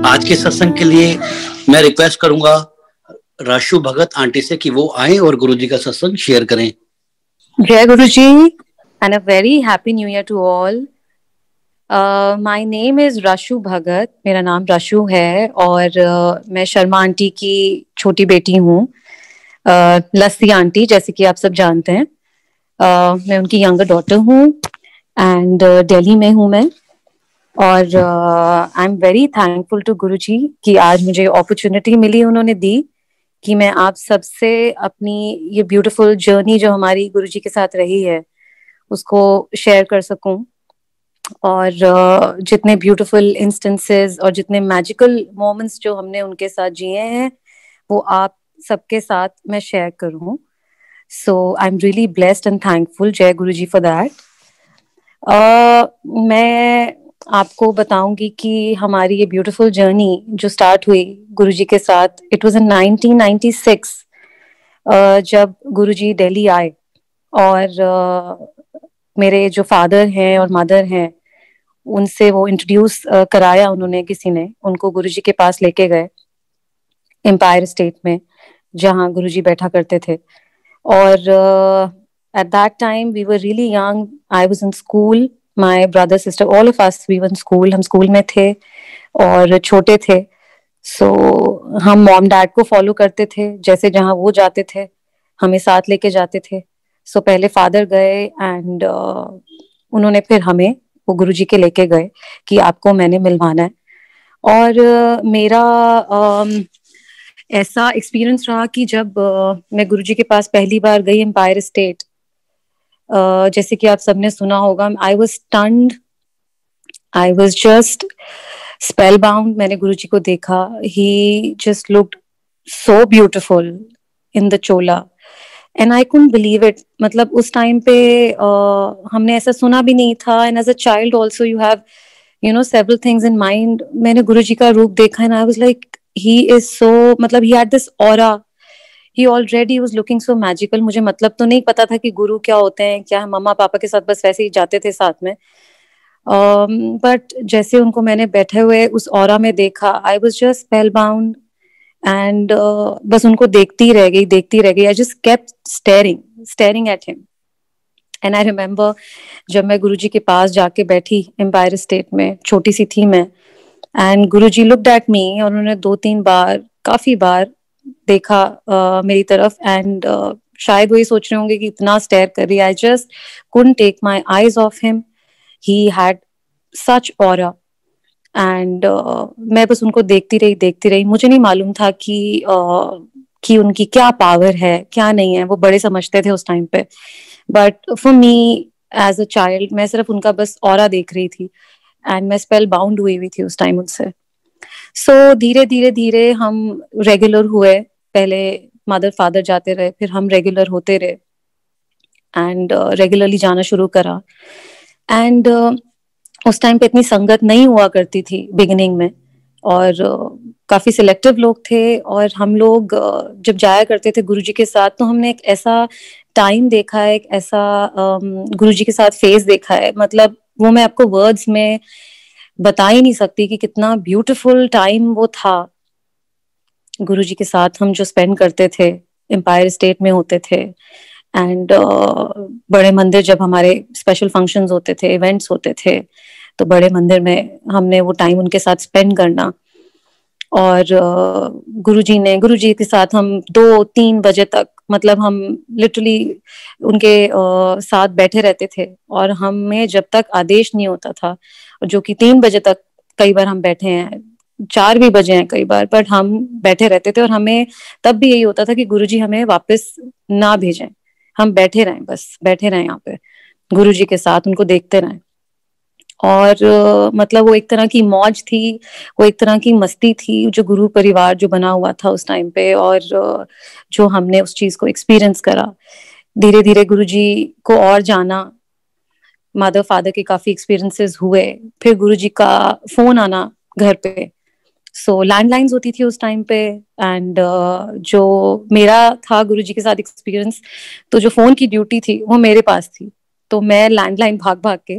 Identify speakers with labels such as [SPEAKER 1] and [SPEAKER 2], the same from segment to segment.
[SPEAKER 1] आज के सत्संग के लिए मैं रिक्वेस्ट करूंगा राशु भगत आंटी से कि वो आए और गुरुजी का सत्संग शेयर करें।
[SPEAKER 2] जय Guruji and a very happy new year to all. My name is Rashu Bhagat, मेरा नाम राशु है और मैं शर्मा आंटी की छोटी बेटी हूँ, लस्सी आंटी जैसे कि आप सब जानते हैं। मैं उनकी यंगर डॉटर हूँ एंड दिल्ली में हूँ मैं। और I am very thankful to Guruji कि आज मुझे अपॉर्चुनिटी मिली, उन्होंने दी कि मैं आप सबसे अपनी ये ब्यूटीफुल जर्नी जो हमारी गुरुजी के साथ रही है उसको शेयर कर सकूं। और जितने ब्यूटीफुल इंस्टेंसेस और जितने मैजिकल मोमेंट्स जो हमने उनके साथ जिए हैं वो आप सबके साथ मैं शेयर करूं। So I am really blessed and thankful. जय गुरुजी फॉर दैट। मैं आपको बताऊंगी कि हमारी ये ब्यूटीफुल जर्नी जो स्टार्ट हुई गुरुजी के साथ, इट वाज इन 1996 जब गुरुजी दिल्ली आए। और मेरे जो फादर हैं और मदर हैं उनसे वो इंट्रोड्यूस कराया उन्होंने, किसी ने उनको गुरुजी के पास लेके गए एम्पायर स्टेट में जहाँ गुरुजी बैठा करते थे। और at that time we were really young, I was in school, my brother sister all of us we were in school, हम स्कूल में थे और छोटे थे। सो हम मॉम डैड को फॉलो करते थे, जैसे जहाँ वो जाते थे हमें साथ लेके जाते थे। सो पहले फादर गए एंड उन्होंने फिर हमें वो गुरुजी के लेके गए कि आपको मैंने मिलवाना है। और मेरा ऐसा एक्सपीरियंस रहा कि जब मैं गुरुजी के पास पहली बार गई एम्पायर स्टेट, जैसे कि आप सबने सुना होगा, I was stunned, I was just spellbound. मैंने गुरुजी को देखा, he just looked so beautiful in the chola and I couldn't believe it. मतलब उस टाइम पे हमने ऐसा सुना भी नहीं था and as a child also you have several things in mind. मैंने गुरुजी का रूप देखा and I was like he is so, मतलब he had this aura, he already was looking so magical. मुझे मतलब तो नहीं पता था कि गुरु क्या होते हैं, क्या मम्मा पापा के साथ बस वैसे ही जाते थे साथ में। बट जैसे उनको मैंने बैठे हुए उस ऑरा में देखा, आई was just spell bound and बस उनको देखती रह गई। I just kept staring at him. And I remember जब मैं गुरुजी के पास जाके बैठी एम्पायर स्टेट में, छोटी सी थी मैं, and Guruji looked at me और उन्होंने 2-3 बार, काफी बार देखा मेरी तरफ एंड शायद वही सोच रहे होंगे कि इतना स्टेयर कर रही है। I just couldn't take my eyes off him, he had such aura and मैं बस उनको देखती रही। मुझे नहीं मालूम था कि उनकी क्या पावर है क्या नहीं है, वो बड़े समझते थे उस टाइम पे। But for me as a child मैं सिर्फ उनका बस ऑरा देख रही थी एंड मैं स्पेल बाउंड हुई थी उस टाइम उनसे। सो धीरे हम रेगुलर हुए। पहले मदर फादर जाते रहे, फिर हम रेगुलर होते रहे एंड रेगुलरली जाना शुरू करा। एंड उस टाइम पे इतनी संगत नहीं हुआ करती थी बिगिनिंग में और काफी सिलेक्टिव लोग थे। और हम लोग जब जाया करते थे गुरुजी के साथ तो हमने एक ऐसा टाइम देखा है, एक ऐसा गुरुजी के साथ फेस देखा है, मतलब वो मैं आपको वर्ड्स में बता ही नहीं सकती कि कितना ब्यूटीफुल टाइम वो था। गुरुजी के साथ हम जो स्पेंड करते थे एम्पायर स्टेट में होते थे एंड बड़े मंदिर जब हमारे स्पेशल फंक्शंस होते थे, इवेंट्स होते थे, तो बड़े मंदिर में हमने वो टाइम उनके साथ स्पेंड करना। और गुरुजी के साथ हम 2-3 बजे तक, मतलब हम लिटरली उनके साथ बैठे रहते थे और हमें जब तक आदेश नहीं होता था, जो कि 3 बजे तक कई बार हम बैठे हैं, 4 भी बजे हैं कई बार, बट हम बैठे रहते थे। और हमें तब भी यही होता था कि गुरुजी हमें वापस ना भेजें, हम बैठे रहें, बस बैठे रहें यहाँ पे गुरुजी के साथ, उनको देखते रहें। और मतलब वो एक तरह की मौज थी, वो एक तरह की मस्ती थी जो गुरु परिवार जो बना हुआ था उस टाइम पे, और जो हमने उस चीज को एक्सपीरियंस करा। धीरे धीरे गुरुजी को और जाना, मदर फादर के काफी एक्सपीरियंसेस हुए, फिर गुरुजी का फोन आना घर पे। सो लैंडलाइंस होती थी उस टाइम पे एंड जो मेरा था गुरुजी के साथ एक्सपीरियंस, तो जो फोन की ड्यूटी थी वो मेरे पास थी, तो मैं लैंडलाइन भाग भाग के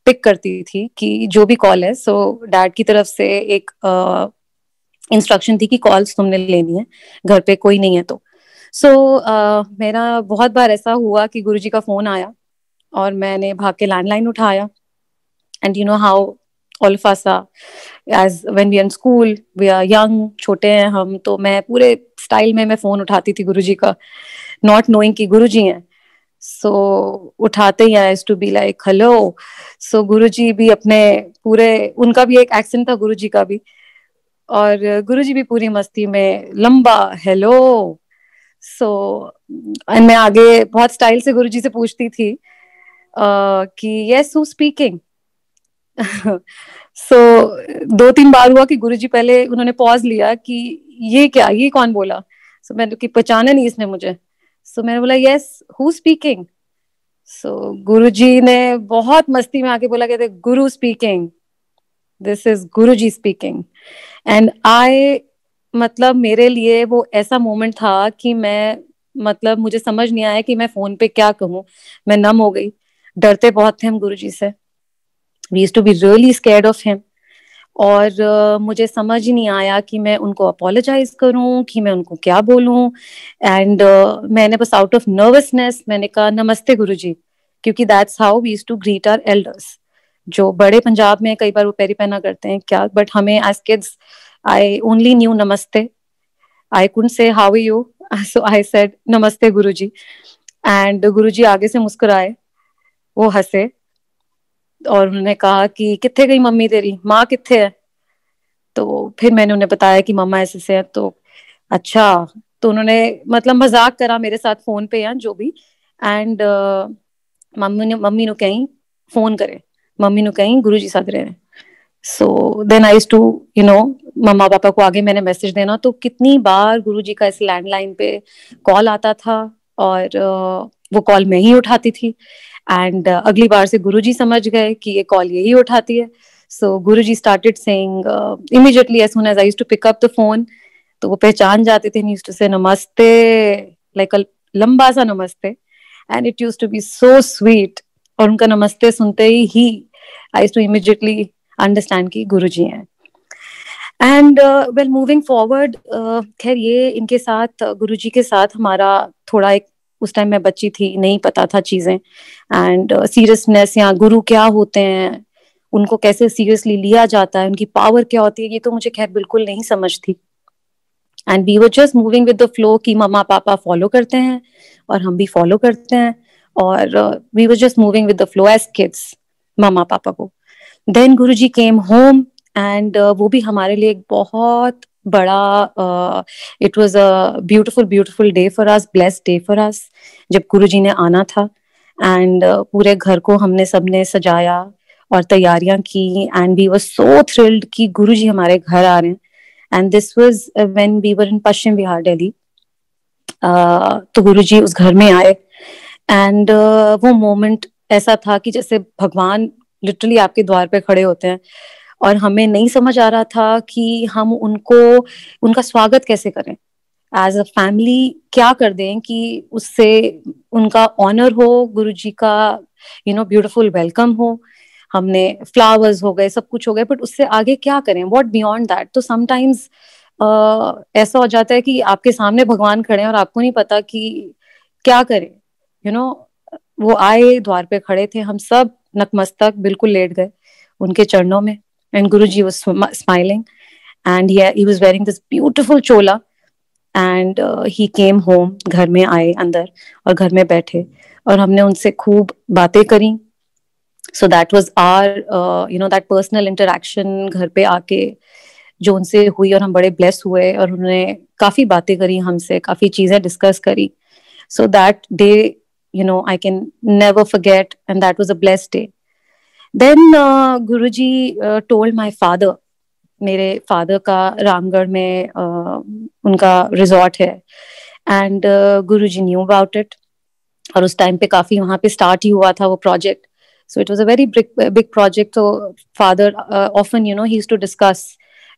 [SPEAKER 2] पिक करती थी कि जो भी कॉल है। सो डैड की तरफ से एक इंस्ट्रक्शन थी कि कॉल्स तुमने लेनी है, घर पे कोई नहीं है तो। सो मेरा बहुत बार ऐसा हुआ कि गुरुजी का फोन आया और मैंने भाग के लैंडलाइन उठाया। And you know how all of us are as when we are in school, we are young, छोटे हैं हम, तो मैं पूरे स्टाइल में मैं फोन उठाती थी गुरुजी का, नॉट नोइंग कि गुरुजी हैं। सो उठाते ही आई टू बी लाइक हेलो। सो गुरुजी भी अपने पूरे, उनका भी एक एक्सेंट था गुरुजी का भी, और गुरुजी भी पूरी मस्ती में लंबा हेलो। सो मैं आगे बहुत स्टाइल से गुरुजी से पूछती थी कि यस हु स्पीकिंग। सो 2-3 बार हुआ कि गुरुजी पहले उन्होंने पॉज लिया कि ये क्या, ये कौन बोला। सो मैंने कि पहचाना नहीं इसने मुझे। सो मैंने बोला यस हु स्पीकिंग। सो गुरुजी ने बहुत मस्ती में आके बोला, कहते गुरु speaking, this is Guruji speaking. And I, मतलब मेरे लिए वो ऐसा मोमेंट था कि मैं, मतलब मुझे समझ नहीं आया कि मैं फोन पे क्या कहूँ। मैं नम हो गई, डरते बहुत थे हम गुरुजी से, we used to be really scared of him. और मुझे समझ ही नहीं आया कि मैं उनको अपोलोजाइज करूं, कि मैं उनको क्या बोलूं। एंड मैंने बस आउट ऑफ नर्वसनेस मैंने कहा नमस्ते गुरुजी, क्योंकि that's how we used to greet our elders. जो बड़े पंजाब में कई बार वो पैरी पहना करते हैं क्या, बट हमें as kids I only knew namaste, I couldn't say how are you, so I said namaste Guruji. And गुरुजी आगे से मुस्कुराए, वो हंसे और उन्होंने कहा कि कित्थे गई मम्मी तेरी, माँ कित्थे है। तो फिर मैंने उन्हें बताया कि मम्मा ऐसे से है। तो अच्छा, तो उन्होंने मतलब मजाक करा मेरे साथ फोन पे या जो भी। एंड मम्मी ने कहीं फोन करे, मम्मी ने कहीं गुरुजी साथ रहे। So then I used to you know, mamma papa को आगे मैंने मैसेज देना, तो कितनी बार गुरुजी का इस लैंडलाइन पे कॉल आता था और वो कॉल मैं ही उठाती थी। एंड अगली बार से गुरुजी समझ गए कि ये कॉल यही उठाती है। So Guruji started saying immediately as soon as I used to pick up the phone, तो वो पहचान जाते थे, यूज्ड टू से नमस्ते, लाइक अ लंबा सा नमस्ते। And it used to be so sweet. और उनका नमस्ते सुनते ही I used to immediately understand कि गुरुजी हैं। एंड वेल मूविंग फॉरवर्ड, खैर ये इनके साथ गुरुजी के साथ हमारा थोड़ा एक, उस टाइम मैं बच्ची थी, नहीं पता था चीजें, एंड सीरियसनेस या गुरु क्या होते हैं, उनको कैसे सीरियसली लिया जाता है, उनकी पावर क्या होती है, ये तो मुझे खैर बिल्कुल नहीं समझ थी। And we were just moving with the flow कि मम्मा पापा फॉलो करते हैं और हम भी फॉलो करते हैं, और we were just moving with the flow as kids, mamma papa को। Then Guruji came home, and वो भी हमारे लिए एक बहुत बड़ा, it was a beautiful beautiful day for us, blessed day for us, जब गुरुजी ने आना था। एंड पूरे घर को हमने सबने सजाया और तैयारियां की, and we were so thrilled कि गुरुजी हमारे घर आ रहे हैं। And this was when we were in Paschim Vihar Delhi. तो गुरुजी उस घर में आए, एंड वो मोमेंट ऐसा था कि जैसे भगवान लिटरली आपके द्वार पे खड़े होते हैं, और हमें नहीं समझ आ रहा था कि हम उनको, उनका स्वागत कैसे करें, एज अ फैमिली क्या कर दें कि उससे उनका ऑनर हो, गुरुजी का यू नो ब्यूटीफुल वेलकम हो। हमने फ्लावर्स हो गए, सब कुछ हो गए, बट उससे आगे क्या करें, व्हाट बियॉन्ड दैट। तो समटाइम्स ऐसा हो जाता है कि आपके सामने भगवान खड़े हैं और आपको नहीं पता कि क्या करें, यू नो। वो आए, द्वार पे खड़े थे, हम सब नतमस्तक बिल्कुल लेट गए उनके चरणों में, and Guruji was smiling, and he was wearing this beautiful Chola. And he came home, घर में आए अंदर और घर में बैठे, और हमने उनसे खूब बातें करी। So that was our you know that personal interaction घर पे आके जो उनसे हुई, और हम बड़े ब्लेस हुए, और उन्होंने काफी बातें करी हमसे, काफी चीजें डिस्कस करी। So that day you know I can never forget, and that was a blessed day. Then Guruji told my father, मेरे फादर का रामगढ़ में उनका रिजॉर्ट है, and Guruji knew about it, और उस टाइम पे काफी वहां पे स्टार्ट ही हुआ था वो project. So it was a very big project. तो father often you know he used to discuss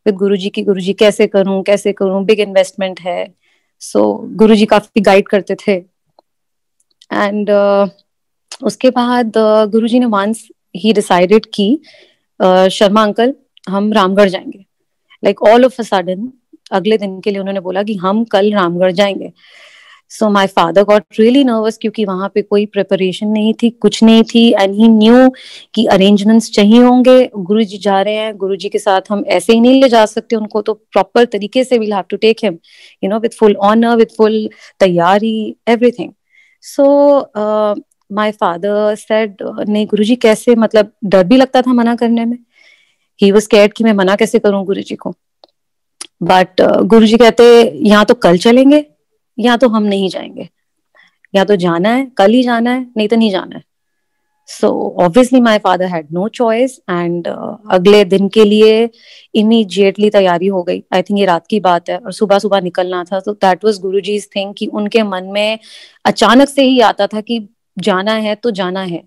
[SPEAKER 2] with Guruji की गुरुजी कैसे करूं, बिग इन्वेस्टमेंट है। सो गुरुजी काफी गाइड करते थे। एंड उसके बाद गुरुजी ने वंस ही डिसाइडेड कि शर्मा अंकल हम रामगढ़ जाएंगे, like all of a sudden अगले दिन के लिए उन्होंने बोला कि हम कल रामगढ़ जाएंगे। So my father got really nervous, क्योंकि वहां पे कोई प्रिपरेशन नहीं थी, कुछ नहीं थी, एंड ही न्यू कि अरेंजमेंट्स चाहिए होंगे, गुरुजी जा रहे हैं, गुरुजी के साथ हम ऐसे ही नहीं ले जा सकते उनको, तो प्रॉपर तरीके से we'll have to take him, you know, with full honour, with full तैयारी, everything. So my father said, नहीं गुरुजी कैसे, मतलब डर भी लगता था मना करने में, ही वाज स्कैर्ड कि मैं मना कैसे करूं गुरुजी को। बट गुरुजी कहते यहाँ तो कल चलेंगे, या तो हम नहीं जाएंगे, या तो जाना है कल ही जाना है, नहीं तो नहीं जाना है। So obviously my father had no choice, and अगले दिन के लिए इमीडिएटली तैयारी हो गई। आई थिंक ये रात की बात है और सुबह सुबह निकलना था, तो दैट वाज गुरुजी's थिंग कि उनके मन में अचानक से ही आता था कि जाना है तो जाना है,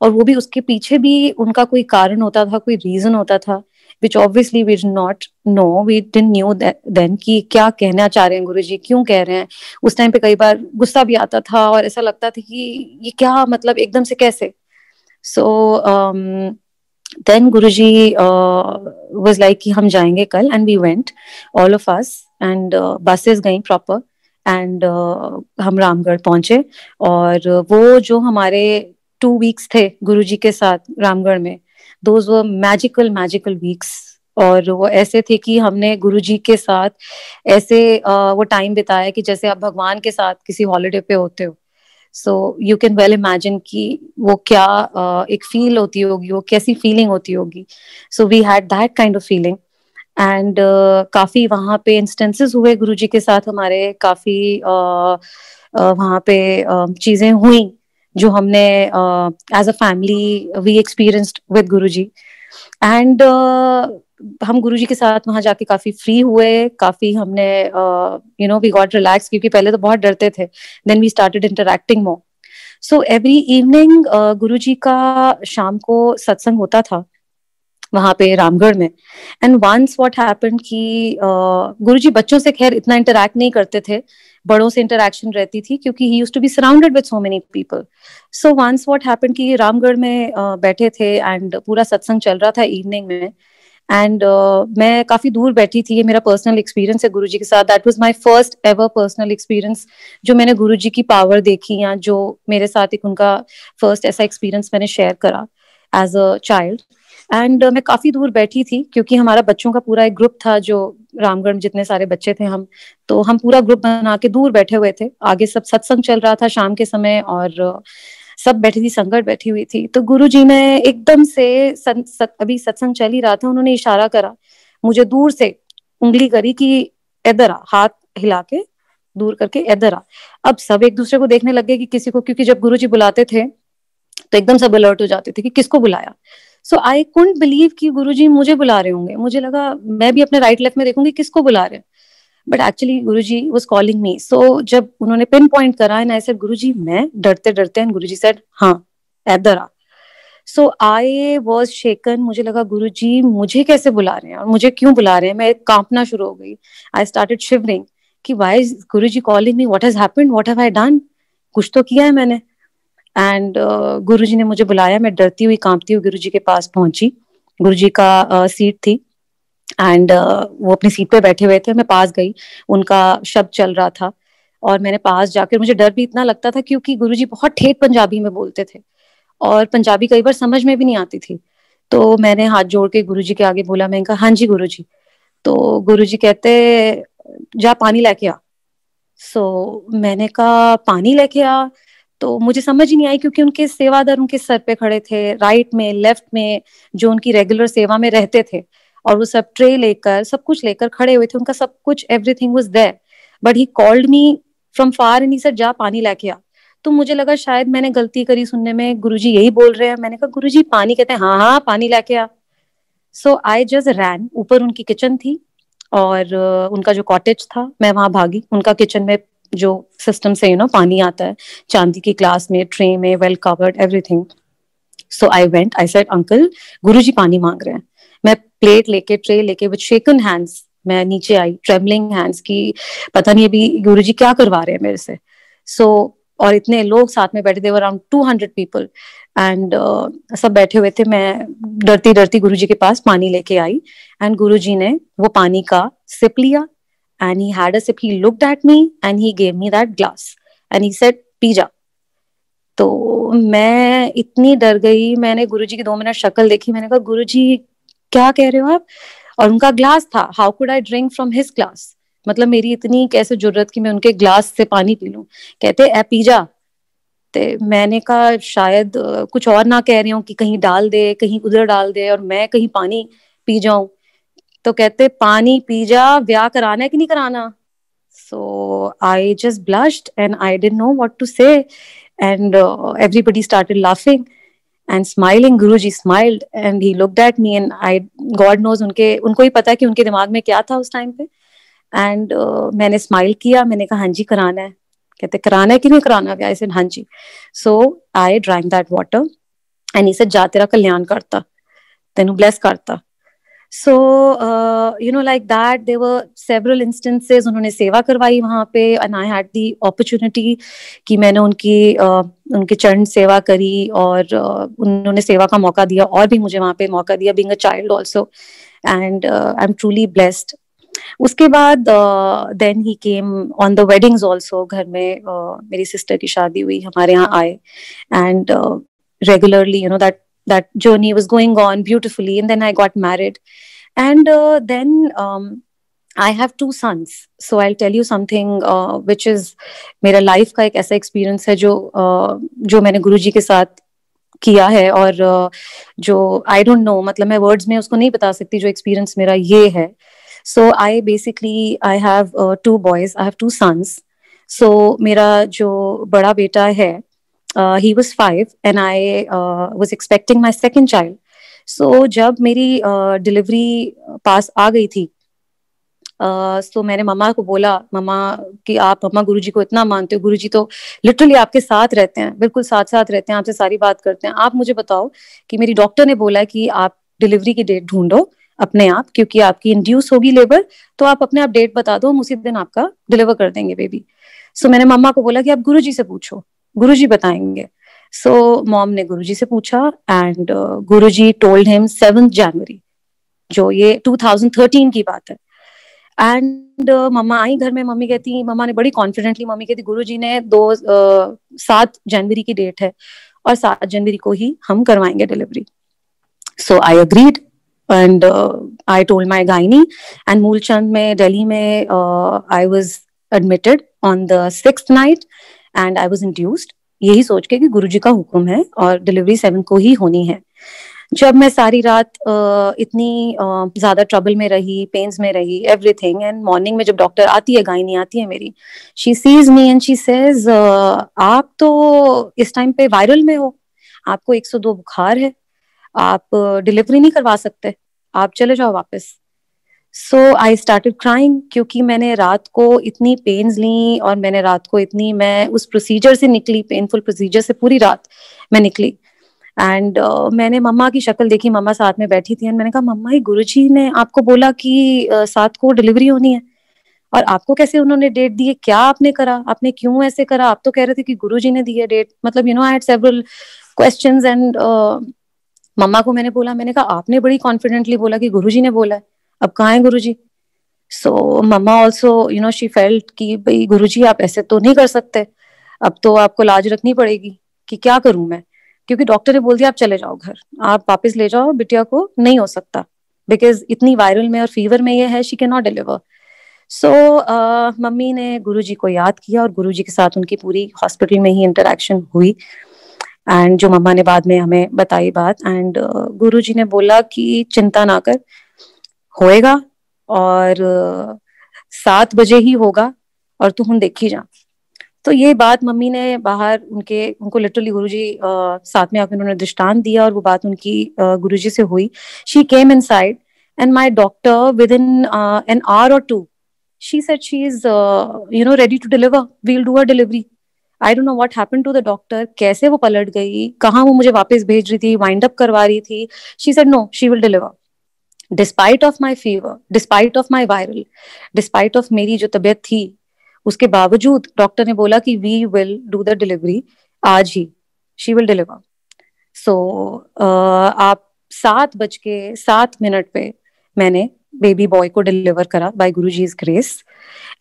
[SPEAKER 2] और वो भी उसके पीछे भी उनका कोई कारण होता था, कोई रीजन होता था, which obviously we did not know, we didn't knew then कि क्या कहना चाह रहे हैं गुरुजी, क्यों कह रहे हैं। उस टाइम पे कई बार गुस्सा भी आता था और ऐसा लगता था कि ये क्या, मतलब एकदम से कैसे। सो then गुरुजी was like कि हम जाएंगे कल, and we went all of us, and buses गई proper, and हम रामगढ़ पहुंचे। और वो जो हमारे 2 weeks थे गुरुजी के साथ रामगढ़ में, those were magical weeks। और वो ऐसे थे कि हमने गुरुजी के साथ ऐसे वो टाइम बिताया कि जैसे आप भगवान के साथ किसी हॉलिडे पे होते हो। So you can well imagine कि वो क्या एक फील होती होगी, वो कैसी फीलिंग होती होगी। So we had that kind of feeling, and काफी वहां पे इंस्टेंसेस हुए गुरुजी के साथ हमारे, काफी वहां पे चीजें हुई जो हमने as a family we experienced with Guruji. And हम गुरुजी के साथ वहां जाके काफी फ्री हुए, काफी हमने you know we got relax, क्योंकि पहले तो बहुत डरते थे, then we started interacting more. So every evening Guruji का शाम को सत्संग होता था वहां पे रामगढ़ में। एंड वंस व्हाट हैपेंड कि गुरुजी बच्चों से खैर इतना इंटरैक्ट नहीं करते थे, बड़ों से इंटरैक्शन रहती थी, क्योंकि he used to be surrounded with so many people. So once what happened कि रामगढ़ में बैठे थे एंड पूरा सत्संग चल रहा था इवनिंग में, एंड मैं काफी दूर बैठी थी। ये मेरा पर्सनल एक्सपीरियंस है गुरुजी के साथ, that was my first ever personal experience जो मैंने गुरुजी की पावर देखी, या जो मेरे साथ एक उनका फर्स्ट ऐसा एक्सपीरियंस मैंने शेयर करा एज अ चाइल्ड। एंड मैं काफी दूर बैठी थी, क्योंकि हमारा बच्चों का पूरा एक ग्रुप था, जो रामगढ़ में जितने सारे बच्चे थे हम, तो हम पूरा ग्रुप बना के दूर बैठे हुए थे। आगे सब सत्संग चल रहा था शाम के समय, और सब बैठी थी, संगत बैठी हुई थी। तो गुरुजी ने एकदम से अभी सत्संग चल ही रहा था, उन्होंने इशारा करा, मुझे दूर से उंगली करी कि इधर आ, हाथ हिला के दूर करके इधर आ। अब सब एक दूसरे को देखने लग गए कि किसी को, क्योंकि जब गुरुजी बुलाते थे तो एकदम सब अलर्ट हो जाते थे कि किसको बुलाया। सो आई कुडंट बिलीव कि गुरुजी मुझे बुला रहे होंगे, मुझे लगा मैं भी अपने राइट लेफ्ट में देखूंगी किसको बुला रहे हैं, but actually Guruji was calling me. So जब उन्होंने पिन पॉइंट करा एंड आई सेड गुरुजी, मैं डरते डरते, एंड गुरुजी सेड हाँ इधर आ। सो आई वाज शेकन, मुझे लगा गुरुजी मुझे कैसे बुला रहे हैं और मुझे क्यों बुला रहे हैं, मैं कांपना शुरू हो गई। आई स्टार्टेड शिवरिंग कि why is Guruji calling me, what has happened, what have I done, कुछ तो किया है मैंने। एंड गुरुजी ने मुझे बुलाया, मैं डरती हुई कांपती हुई गुरुजी के पास पहुंची। गुरुजी का सीट थी, एंड वो अपनी सीट पे बैठे हुए थे, मैं पास गई, उनका शब्द चल रहा था, और मैंने पास जाकर, मुझे डर भी इतना लगता था क्योंकि गुरुजी बहुत ठेठ पंजाबी में बोलते थे और पंजाबी कई बार समझ में भी नहीं आती थी। तो मैंने हाथ जोड़ के गुरुजी के आगे बोला, मैंने कहा हाँ जी गुरुजी। तो गुरुजी कहते जा पानी लेके आ। सो मैंने कहा पानी लेके आ, तो मुझे समझ ही नहीं आई, क्योंकि उनके सेवादार उनके सर पे खड़े थे, राइट में लेफ्ट में, जो उनकी रेगुलर सेवा में रहते थे, और वो सब ट्रे लेकर सब कुछ लेकर खड़े हुए थे, उनका सब कुछ everything was there. But he called me from far and he said जा पानी लेके आ। तो मुझे लगा शायद मैंने गलती करी सुनने में, गुरुजी यही बोल रहे हैं। मैंने कहा गुरुजी पानी, कहते हैं हाँ हाँ पानी लेके आ। सो आई जस्ट रैन, ऊपर उनकी किचन थी और उनका जो कॉटेज था, मैं वहां भागी। उनका किचन में जो सिस्टम से पानी आता है, चांदी की ग्लास में, ट्रे में, well covered everything. So I went, I said uncle Guruji पानी मांग रहे हैं। मैं प्लेट लेके, ट्रे लेके, विद शेकन हैंड्स मैं नीचे आई, ट्रेमलिंग हैंड्स की, पता नहीं अभी गुरुजी क्या करवा रहे हैं मेरे से। सो और इतने लोग साथ में बैठे थे, अराउंड 200 पीपल, एंड सब बैठे हुए थे। मैं डरती डरती गुरुजी के पास पानी लेके आई, एंड गुरुजी ने वो पानी का सिप लिया, and he had a sip. He looked at me and he gave me that glass and he said, P जा. तो मैं इतनी डर गई, मैंने गुरुजी की 2 मिनट शक्ल देखी, मैंने कहा गुरुजी क्या कह रहे हो आप? और उनका ग्लास था, how could I drink from his glass, मतलब मेरी इतनी कैसे जुर्रत कि मैं उनके ग्लास से पानी पी लूं. कहते ए पी जा. तो मैंने कहा शायद कुछ और ना कह रही हूँ कि कहीं डाल दे, कहीं उधर डाल दे और मैं कहीं पानी पी जाऊं. तो कहते पानी पी जा, ब्याह कराना है कि नहीं कराना. So I just blushed and I didn't know what to say. And everybody started laughing and smiling. Guruji smiled and he looked at me and God knows उनको ही पता है कि उनके दिमाग में क्या था उस टाइम पे. And मैंने स्माइल किया, मैंने कहा हाँ जी कराना है. कहते कराना है कि नहीं कराना है. I said हाँ जी. So I drank that water and he said जा तेरा कल्याण करता, तेनू bless करता. So like that there were several instances. उन्होंने सेवा करवाई वहाँ पे and I had the opportunity कि मैंने उनके चरण सेवा करी और उन्होंने सेवा का मौका दिया और भी मुझे वहाँ पे मौका दिया, being a child also, and I'm truly blessed. उसके बाद then he came on the weddings also. घर में मेरी सिस्टर की शादी हुई, हमारे यहाँ आए and regularly that journey was going on beautifully, and then I got married. And then I have 2 sons. So I'll tell you something which is मेरा life का एक ऐसा experience है जो मैंने गुरुजी के साथ किया है और जो I don't know, मतलब मैं words में उसको नहीं बता सकती जो experience मेरा ये है. So I have 2 boys. I have 2 sons. So मेरा जो बड़ा बेटा है, he was 5 and I was expecting my second child. So जब मेरी डिलीवरी पास आ गई थी, तो मैंने मम्मा को बोला, मम्मा कि आप मम्मा गुरुजी को इतना मानते हो, गुरुजी तो लिटरली आपके साथ रहते हैं, बिल्कुल साथ साथ रहते हैं, आपसे सारी बात करते हैं. आप मुझे बताओ कि मेरी डॉक्टर ने बोला है कि आप डिलीवरी की डेट ढूंढो अपने आप, क्योंकि आपकी इंड्यूस होगी लेबर, तो आप अपने आप डेट बता दो, हम उसी दिन आपका डिलीवर कर देंगे बेबी. सो मैंने मम्मा को बोला कि आप गुरुजी से पूछो, गुरुजी बताएंगे. सो मॉम ने गुरुजी से पूछा एंड गुरुजी टोल्ड हिम 7 जनवरी, जो ये 2013 की बात है. एंड मम्मा आई घर में, मम्मा ने बड़ी कॉन्फिडेंटली मम्मी कहती गुरुजी ने 7 जनवरी की डेट है और 7 जनवरी को ही हम करवाएंगे delivery. So I agreed and I told my gynae, and Moolchand में दिल्ली में I was admitted on the 6th night and I was induced, यही सोच के कि गुरुजी का हुक्म है और डिलीवरी 7 को ही होनी है. जब मैं सारी रात इतनी ज्यादा ट्रबल में रही, पेन्स में रही, एवरीथिंग, एंड मॉर्निंग में जब डॉक्टर आती है, गायनी आती है मेरी, she sees me and she says आप तो इस टाइम पे वायरल में हो, आपको 102 बुखार है, आप डिलीवरी नहीं करवा सकते, आप चले जाओ वापस. सो आई स्टार्टेड क्राइंग, क्योंकि मैंने रात को इतनी पेन्स ली और मैंने रात को मैं उस प्रोसीजर से निकली, पेनफुल प्रोसीजर से पूरी रात मैं निकली. एंड मैंने मम्मा की शक्ल देखी, मम्मा साथ में बैठी थी, एंड मैंने कहा मम्मा ही गुरुजी ने आपको बोला कि 7 को डिलीवरी होनी है और आपको कैसे उन्होंने डेट दी है, क्या आपने करा, आपने क्यों ऐसे करा, आप तो कह रहे थे कि गुरुजी ने दी है डेट. मतलब I had several questions and मम्मा को मैंने बोला, मैंने कहा आपने बड़ी कॉन्फिडेंटली बोला कि गुरुजी ने बोला है, अब कहाँ है गुरुजी. सो मम्मा ऑल्सो शी फेल्ट कि भाई गुरुजी आप ऐसे तो नहीं कर सकते, अब तो आपको लाज रखनी पड़ेगी कि क्या करूं मैं, क्योंकि डॉक्टर ने बोल दिया आप चले जाओ घर, आप वापस ले जाओ बिटिया को, नहीं हो सकता, बिकॉज इतनी वायरल में और फीवर में ये है, she can not deliver. So mummy ने गुरुजी को याद किया और गुरुजी के साथ उनकी पूरी हॉस्पिटल में ही इंटरेक्शन हुई, एंड जो मम्मा ने बाद में हमें बताई बात, एंड गुरुजी ने बोला कि चिंता ना कर, होएगा और 7 बजे ही होगा और तू हम देखी जा. तो ये बात मम्मी ने बाहर उनको लिटरली गुरुजी साथ में आकर उन्होंने दृष्टांत दिया और वो बात उनकी गुरुजी से हुई. She came inside and my doctor within an hour और 2 she said she is ready to deliver, we will do a delivery. I don't know what happened to the doctor, कैसे वो पलट गई, कहाँ वो मुझे वापस भेज रही थी, वाइंड अप करवा रही थी. She said no, she will deliver despite of my fever, despite of my viral, despite of मेरी जो तबीयत थी, उसके बावजूद डॉक्टर ने बोला कि we will do the delivery आज ही, शी विल डिलीवर. सो आप 7:07 पे मैंने बेबी बॉय को डिलीवर करा by Guruji's grace,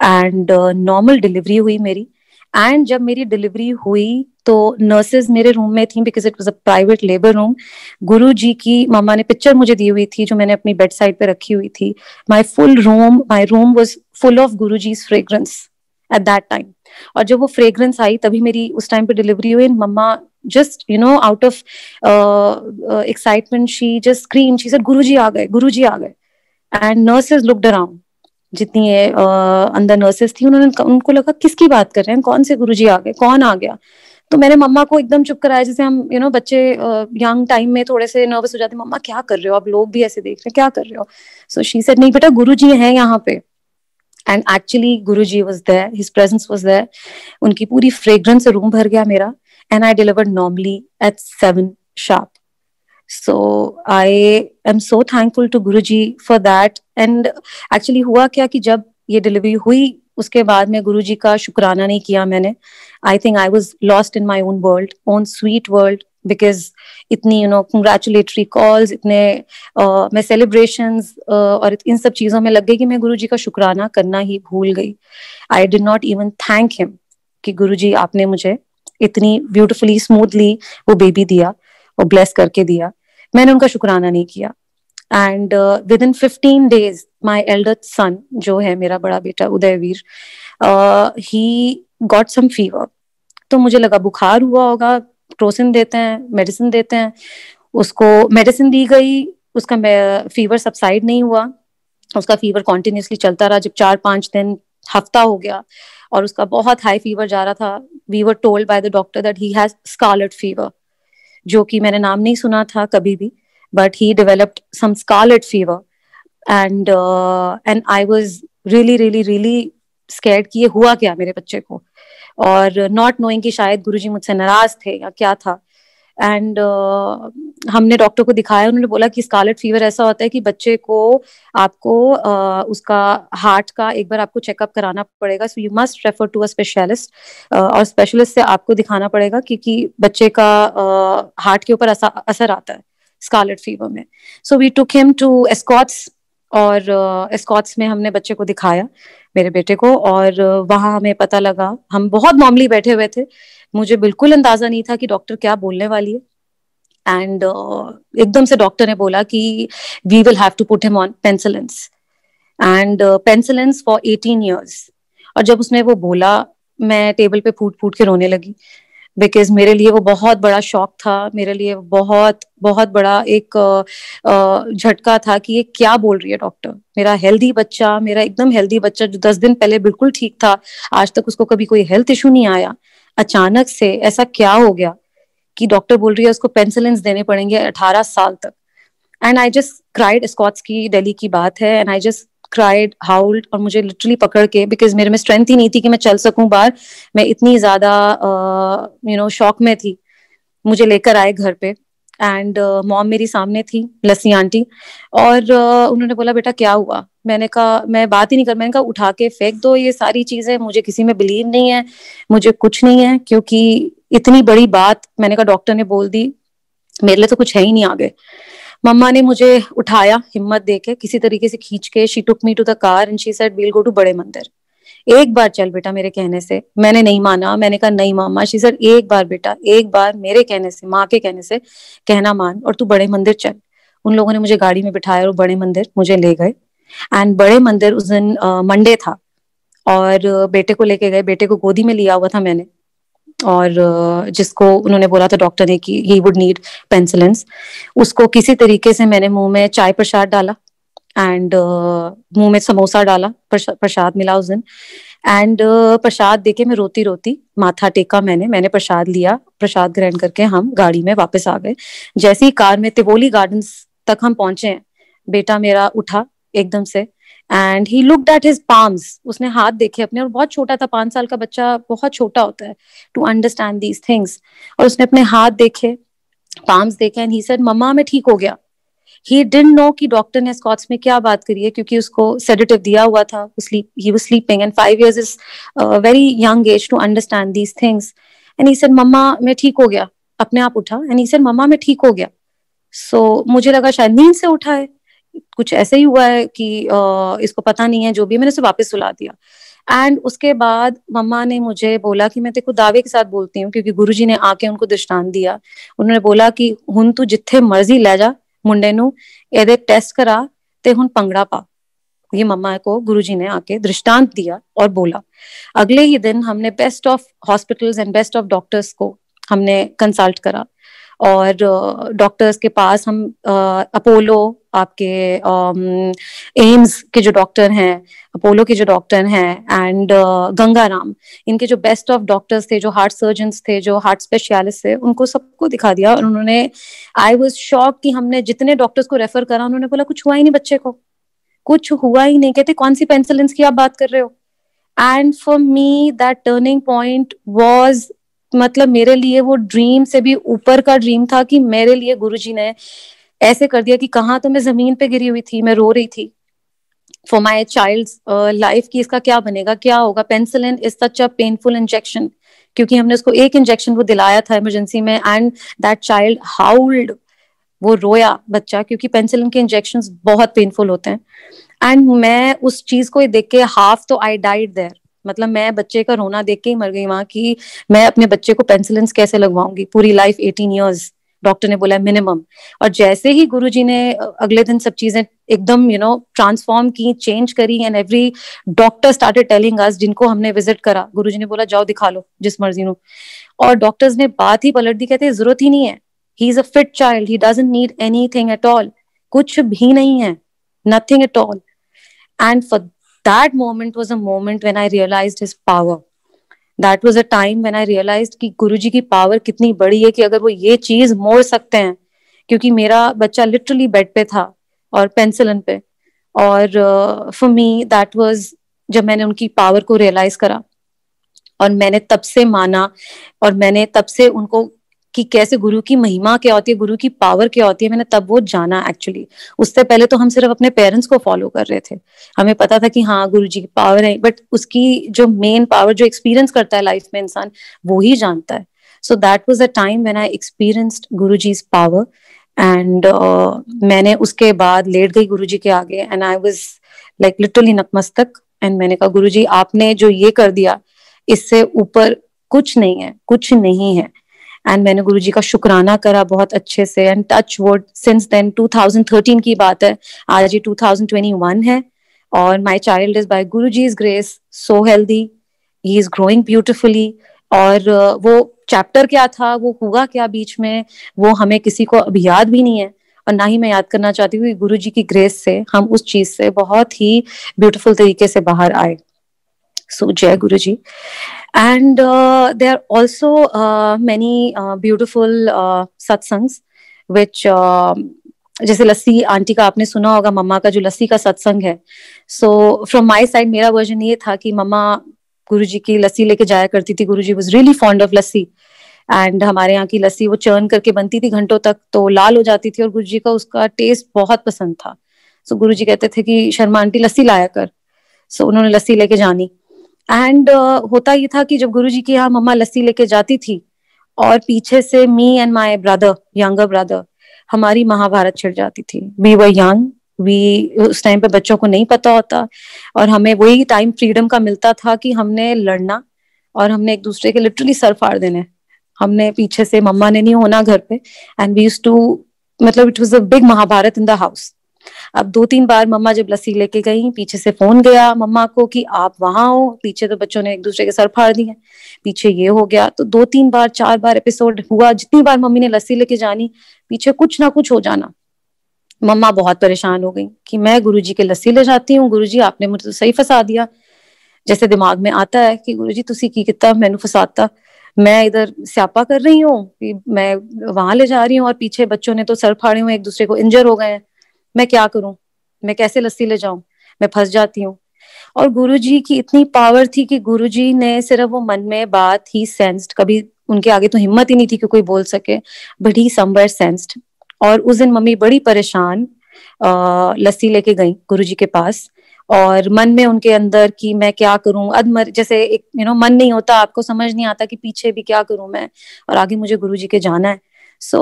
[SPEAKER 2] and normal delivery हुई मेरी। एंड जब मेरी डिलीवरी हुई तो नर्सेज मेरे रूम में थी, because it was a private labour room. Guruji की मम्मा ने पिक्चर मुझे दी हुई थी जो मैंने अपनी बेड साइड पे रखी हुई थी। My room was full of Guruji's fragrance eight that time. और जब वो फ्रेग्रेंस आई तभी मेरी उस टाइम पे डिलीवरी हुई। मम्मा just out of excitement she just screamed, she said गुरुजी आ गए, गुरुजी आ गए। एंड नर्सेज लुक्ड अराउंड, जितनी अंदर नर्सेज थी उनको लगा किसकी बात कर रहे हैं, कौन से गुरुजी आ गए, कौन आ गया। तो मैंने मम्मा को एकदम चुप कराया, जैसे हम बच्चे यंग टाइम में थोड़े से नर्वस हो जाते हैं, मम्मा क्या कर रहे हो, अब लोग भी ऐसे देख रहे हैं, क्या कर रहे हो। सो शी सेड नहीं बेटा गुरुजी हैं यहाँ पे। And actually Guruji was there, his presence was there. उनकी पूरी फ्रेग्रेंस से रूम भर गया मेरा। And I delivered normally at 7 sharp. So I am so thankful to Guruji for that. And actually हुआ क्या कि जब ये डिलीवरी हुई उसके बाद में गुरुजी का शुक्राना नहीं किया मैंने। I think I was lost in my own world, own sweet world, because इतनी कंग्रेचुलेटरी कॉल्स, इतने मैं सेलिब्रेशंस और इन सब चीजों में लग गई कि मैं गुरुजी का शुक्राना करना ही भूल गई। I did not even thank him कि गुरुजी आपने मुझे इतनी ब्यूटिफुली स्मूथली वो बेबी दिया और ब्लेस करके दिया। मैंने उनका शुक्राना नहीं किया। And within 15 days my elder son, जो है मेरा बड़ा बेटा Udayveer, he got some fever. तो मुझे लगा बुखार हुआ होगा, क्रोसिन देते हैं, मेडिसिन देते हैं। उसको मेडिसिन दी गई, उसका फीवर सबसाइड नहीं हुआ, उसका फीवर कॉन्टिन्यूसली चलता रहा। जब 4-5 दिन, हफ्ता हो गया और उसका बहुत हाई फीवर जा रहा था, we were told by the doctor that he has scarlet fever, जो कि मैंने नाम नहीं सुना था कभी भी, but he developed some scarlet fever. And I was really really really scared कि ये हुआ क्या मेरे बच्चे को, और नॉट नोइंग कि शायद गुरुजी मुझसे नाराज थे या क्या था। एंड हमने डॉक्टर को दिखाया, उन्होंने बोला कि स्कारलेट फीवर ऐसा होता है कि बच्चे को आपको उसका हार्ट का एक बार आपको चेकअप कराना पड़ेगा, so you must refer to a specialist, और स्पेशलिस्ट से आपको दिखाना पड़ेगा क्योंकि बच्चे का हार्ट के ऊपर असर आता है स्कारलेट फीवर में। So we took him to Escorts, और एस्कॉट्स में हमने बच्चे को दिखाया, मेरे बेटे को, और वहां हमें पता लगा, हम बहुत नॉर्मली बैठे हुए थे, मुझे बिल्कुल अंदाजा नहीं था कि डॉक्टर क्या बोलने वाली है। एंड एकदम से डॉक्टर ने बोला कि we will have to put him on penicillins, and penicillins for 18 years। और जब उसने वो बोला, मैं टेबल पे फूट फूट के रोने लगी, बिकॉज मेरे लिए वो बहुत बड़ा शॉक था, मेरे लिए बहुत बहुत बड़ा एक झटका था कि ये क्या बोल रही है डॉक्टर। मेरा हेल्दी बच्चा, मेरा एकदम हेल्दी बच्चा जो 10 दिन पहले बिल्कुल ठीक था, आज तक उसको कभी कोई हेल्थ इशू नहीं आया, अचानक से ऐसा क्या हो गया कि डॉक्टर बोल रही है उसको पेंसिलिन्स देने पड़ेंगे 18 साल तक। And I just cried, Escorts की दिल्ली की बात है, and I just cried, howled, और मुझे लिटरली पकड़ के, बिकॉज मेरे में स्ट्रेंथ ही नहीं थी कि मैं चल सकूं बाहर, मैं इतनी ज्यादा शॉक में थी। मुझे लेकर आए घर पे, एंड मॉम मेरी सामने थी, लस्सी आंटी, और उन्होंने बोला बेटा क्या हुआ। मैंने कहा, मैं बात ही नहीं कर, मैंने कहा उठा के फेंक दो ये सारी चीजें, मुझे किसी में बिलीव नहीं है, मुझे कुछ नहीं है, क्योंकि इतनी बड़ी बात मैंने कहा डॉक्टर ने बोल दी, मेरे लिए तो कुछ है ही नहीं आगे। मम्मा ने मुझे उठाया हिम्मत देके, किसी तरीके से खींच के, she took me to the car and she said we'll go to बड़े मंदिर, एक बार चल बेटा मेरे कहने से। मैंने नहीं माना, मैंने कहा नहीं मामा। शी सेड एक बार बेटा, एक बार मेरे कहने से, माँ के कहने से कहना मान, और तू बड़े मंदिर चल। उन लोगों ने मुझे गाड़ी में बिठाया और बड़े मंदिर मुझे ले गए। एंड बड़े मंदिर उस दिन मंडे था, और बेटे को लेके गए, बेटे को गोदी में लिया हुआ था मैंने, और जिसको उन्होंने बोला था डॉक्टर ने कि ही वुड नीड पेंसिलिन्स। उसको किसी तरीके से मैंने मुंह में चाय प्रसाद डाला, एंड मुंह में समोसा डाला, प्रसाद मिला उस दिन। एंड प्रसाद देके मैं रोती रोती माथा टेका, मैंने प्रसाद लिया, प्रसाद ग्रहण करके हम गाड़ी में वापस आ गए। जैसे ही कार में तिवोली गार्डन्स तक हम पहुंचे हैं, बेटा मेरा उठा एकदम से, and he looked at his palms, उसने हाथ देखे अपने, और बहुत छोटा था, 5 साल का बच्चा बहुत छोटा होता है टू अंडरस्टैंड दीज थिंग्स, और उसने अपने हाथ देखे, पाम्स देखे, एंड ही सेड मम्मा मैं ठीक हो गया। ही डिडंट नो कि डॉक्टर ने स्कॉट्स में क्या बात करी है, क्योंकि उसको सेडेटिव दिया हुआ था, he was sleeping, and 5 years is very young age to understand these things. And he said मम्मा मैं ठीक हो गया, अपने आप उठा, एंड ही सेड मम्मा मैं ठीक हो गया। सो मुझे लगा शायद नींद से उठा है, कुछ ऐसे ही हुआ है कि इसको पता नहीं है, जो भी, मैंने उसे वापस सुला दिया। एंड उसके बाद मम्मा ने मुझे बोला कि मैं तेरे को दावे के साथ बोलती हूँ, क्योंकि गुरुजी ने आके उनको दृष्टांत दिया। उन्होंने बोला कि हुन तू जिथे मर्जी ले जा मुंडे नू, एदे टेस्ट करा ते हुन पंगड़ा पा। ये मम्मा को गुरुजी ने आके दृष्टांत दिया और बोला। अगले ही दिन हमने best of hospitals and best of doctors को हमने कंसल्ट करा, और डॉक्टर्स के पास हम अपोलो, आपके एम्स के जो डॉक्टर हैं, अपोलो के जो डॉक्टर हैं, एंड गंगाराम, इनके जो बेस्ट ऑफ डॉक्टर्स थे, जो हार्ट सर्जन्स थे, जो हार्ट स्पेशलिस्ट थे, उनको सबको दिखा दिया। और उन्होंने, आई वाज शॉक कि हमने जितने डॉक्टर्स को रेफर करा, उन्होंने बोला कुछ हुआ ही नहीं बच्चे को, कुछ हुआ ही नहीं। कहते कौन सी पेनिसिलिन की आप बात कर रहे हो? And for me that turning point was, मतलब मेरे लिए वो ड्रीम से भी ऊपर का ड्रीम था कि मेरे लिए गुरुजी ने ऐसे कर दिया कि कहाँ तो मैं जमीन पे गिरी हुई थी, मैं रो रही थी फॉर माई चाइल्ड्स लाइफ की इसका क्या बनेगा, क्या होगा। Penicillin is such a painful injection, क्योंकि हमने उसको एक इंजेक्शन वो दिलाया था इमरजेंसी में, एंड दैट चाइल्ड हाउल्ड, वो रोया बच्चा, क्योंकि पेनिसिलिन के इंजेक्शंस बहुत पेनफुल होते हैं। एंड मैं उस चीज को देख के हाफ तो आई डाइड देयर, मतलब मैं बच्चे का रोना देख के ही मर गई वहां कि मैं अपने बच्चे को पेनिसिलिन कैसे लगवाऊंगी, पूरी लाइफ 18 इयर्स डॉक्टर ने बोला मिनिमम। और जैसे ही गुरुजी ने अगले दिन सब चीजें एकदम ट्रांसफॉर्म की, चेंज करी, and every doctor started telling us, जिनको हमने विजिट करा, गुरुजी ने बोला जाओ दिखा लो जिस मर्जी नो। और डॉक्टर्स ने बात ही पलट दी, कहते जरूरत ही नहीं है, he is a fit child, he doesn't need anything at all, कुछ भी नहीं है, nothing at all. And for that moment was a moment when I realized his power. That was a time when I realized कि गुरुजी की power कितनी बड़ी है, कि अगर वो ये चीज मोड़ सकते हैं। क्योंकि मेरा बच्चा लिटरली बेड पे था और पेंसिलिन पे, और फॉर मी दैट वाज, जब मैंने उनकी पावर को रियलाइज करा, और मैंने तब से माना, और मैंने तब से उनको कि कैसे गुरु की महिमा क्या होती है, गुरु की पावर क्या होती है, मैंने तब वो जाना एक्चुअली। उससे पहले तो हम सिर्फ अपने पेरेंट्स को फॉलो कर रहे थे, हमें पता था कि हाँ गुरु जी की पावर है, बट उसकी जो मेन पावर, जो एक्सपीरियंस करता है लाइफ में इंसान, वो ही जानता है। सो that was a time when I experienced Guru जी's power, and मैंने उसके बाद लेट गई गुरु जी के आगे, and I was like literally नतमस्तक। एंड मैंने कहा गुरु जी आपने जो ये कर दिया, इससे ऊपर कुछ नहीं है, कुछ नहीं है। एंड मैंने गुरुजी का शुक्राना करा बहुत अच्छे से, and touch wood since then, 2013 की बात है, आज ये 2021 है, और my child is by Guruji's grace so healthy, he is growing beautifully. और वो चैप्टर क्या था, वो हुआ क्या बीच में, वो हमें किसी को अभी याद भी नहीं है, और ना ही मैं याद करना चाहती हूँ कि गुरुजी की ग्रेस से हम उस चीज से बहुत ही ब्यूटिफुल तरीके से बाहर आए। So Jai Guruji. And there are also many beautiful satsangs which जैसे लस्सी आंटी का आपने सुना होगा, मम्मा का जो लस्सी का सत्संग है। सो फ्रॉम माय साइड मेरा वर्जन ये था कि मम्मा गुरुजी की लस्सी लेके जाया करती थी, Guruji was really fond of lassi, and हमारे यहाँ की लस्सी वो चर्न करके बनती थी घंटों तक, तो लाल हो जाती थी, और गुरुजी का उसका टेस्ट बहुत पसंद था। सो गुरुजी कहते थे कि शर्मा आंटी लस्सी लाया कर। सो उन्होंने लस्सी लेके जानी, एंड होता ये था कि जब गुरुजी की यहाँ मम्मा लस्सी लेके जाती थी, और पीछे से me and my brother, younger brother, हमारी महाभारत छिड़ जाती थी। वी वर यंग, वी उस टाइम पे बच्चों को नहीं पता होता, और हमें वही टाइम फ्रीडम का मिलता था कि हमने लड़ना, और हमने एक दूसरे के लिटरली सर फाड़ देने। हमने पीछे से, मम्मा ने नहीं होना घर पे, एंड वी यूज्ड टू, मतलब it was a big Mahabharat in the house. अब 2-3 बार मम्मा जब लस्सी लेके गई, पीछे से फोन गया मम्मा को कि आप वहां हो, पीछे तो बच्चों ने एक दूसरे के सर फाड़ दिए, पीछे ये हो गया। तो 2-3 बार 4 बार एपिसोड हुआ, जितनी बार मम्मी ने लस्सी लेके जानी, पीछे कुछ ना कुछ हो जाना। मम्मा बहुत परेशान हो गई कि मैं गुरुजी के लस्सी ले जाती हूँ, गुरुजी आपने मुझे तो सही फंसा दिया। जैसे दिमाग में आता है कि गुरुजी तुसी की कितना मैनू फसाता, मैं इधर स्यापा कर रही हूँ कि मैं वहां ले जा रही हूँ, और पीछे बच्चों ने तो सर फाड़े हुए, एक दूसरे को इंजर हो गए हैं, मैं क्या करूं, मैं कैसे लस्सी ले जाऊं, मैं फंस जाती हूँ। और गुरुजी की इतनी पावर थी कि गुरुजी ने सिर्फ वो मन में बात ही सेंस्ड, कभी उनके आगे तो हिम्मत ही नहीं थी कि कोई बोल सके, बट ही समवेयर सेंस्ड। और उस दिन मम्मी बड़ी परेशान लस्सी लेके गई गुरुजी के पास, और मन में उनके अंदर कि मैं क्या करूं, अधमर जैसे एक मन नहीं होता, आपको समझ नहीं आता कि पीछे भी क्या करूं मैं, और आगे मुझे गुरुजी के जाना है। So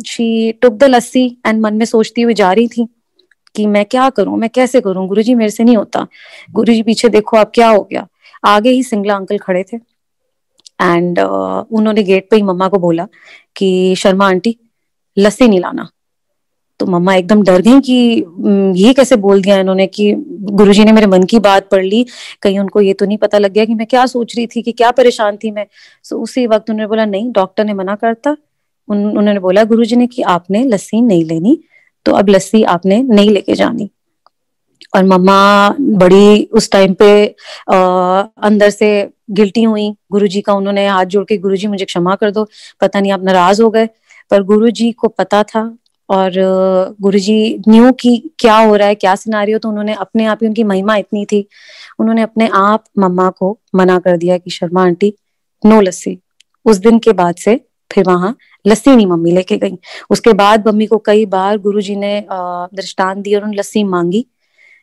[SPEAKER 2] she took the lassi, and मन में सोचती हुई जा रही थी, कि मैं क्या करूं, मैं कैसे करूं, गुरुजी मेरे से नहीं होता। गुरुजी पीछे देखो आप क्या हो गया। आगे ही सिंगला अंकल खड़े थे एंड उन्होंने गेट पे ही मम्मा को बोला कि शर्मा आंटी लस्सी नहीं लाना। तो मम्मा एकदम डर गई कि ये कैसे बोल दिया इन्होंने, कि गुरुजी ने मेरे मन की बात पढ़ ली, कहीं उनको ये तो नहीं पता लग गया कि मैं क्या सोच रही थी, कि क्या परेशान थी मैं। सो उसी वक्त उन्होंने बोला नहीं, डॉक्टर ने मना करता। उन्होंने बोला गुरुजी ने कि आपने लस्सी नहीं लेनी, तो अब लस्सी आपने नहीं लेके जानी। और मम्मा बड़ी उस टाइम पे अंदर से गिल्टी हुई गुरुजी का, उन्होंने हाथ जोड़ के गुरुजी मुझे क्षमा कर दो, पता नहीं आप नाराज हो गए। पर गुरुजी को पता था और गुरुजी न्यू कि क्या हो रहा है, क्या सिनारियो, तो उन्होंने अपने आप ही, उनकी महिमा इतनी थी, उन्होंने अपने आप मम्मा को मना कर दिया कि शर्मा आंटी नो लस्सी। उस दिन के बाद से फिर वहां लस्सी नहीं मम्मी लेके गई। उसके बाद मम्मी को कई बार गुरुजी ने दृष्टांत दिया और उन्होंने लस्सी मांगी,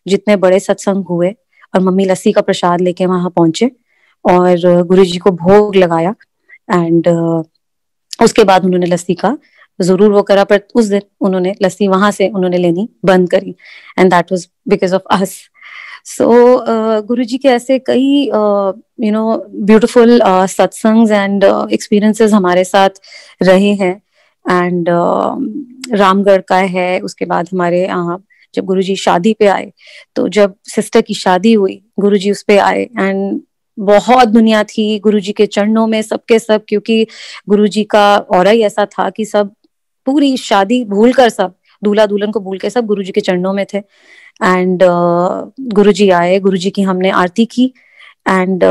[SPEAKER 2] जितने बड़े सत्संग हुए, और मम्मी लस्सी का प्रसाद लेके वहां पहुंचे और गुरुजी को भोग लगाया। एंड उसके बाद उन्होंने लस्सी का जरूर वो करा, पर उस दिन उन्होंने लस्सी वहां से उन्होंने लेनी बंद करी, and that was because of us. So Guruji के ऐसे कई ब्यूटीफुल सत्संग्स एंड एक्सपीरियंसेस हमारे साथ रहे हैं। एंड रामगढ़ का है, उसके बाद हमारे यहाँ जब गुरुजी शादी पे आए, तो जब सिस्टर की शादी हुई गुरुजी उस पे आए, एंड बहुत दुनिया थी गुरुजी के चरणों में, सबके सब, क्योंकि गुरुजी का ऑरा ही ऐसा था कि सब पूरी शादी भूल कर, सब दूल्हा दुल्हन को भूल के सब गुरुजी के चरणों में थे। एंड गुरुजी आए, गुरुजी की हमने आरती की। एंड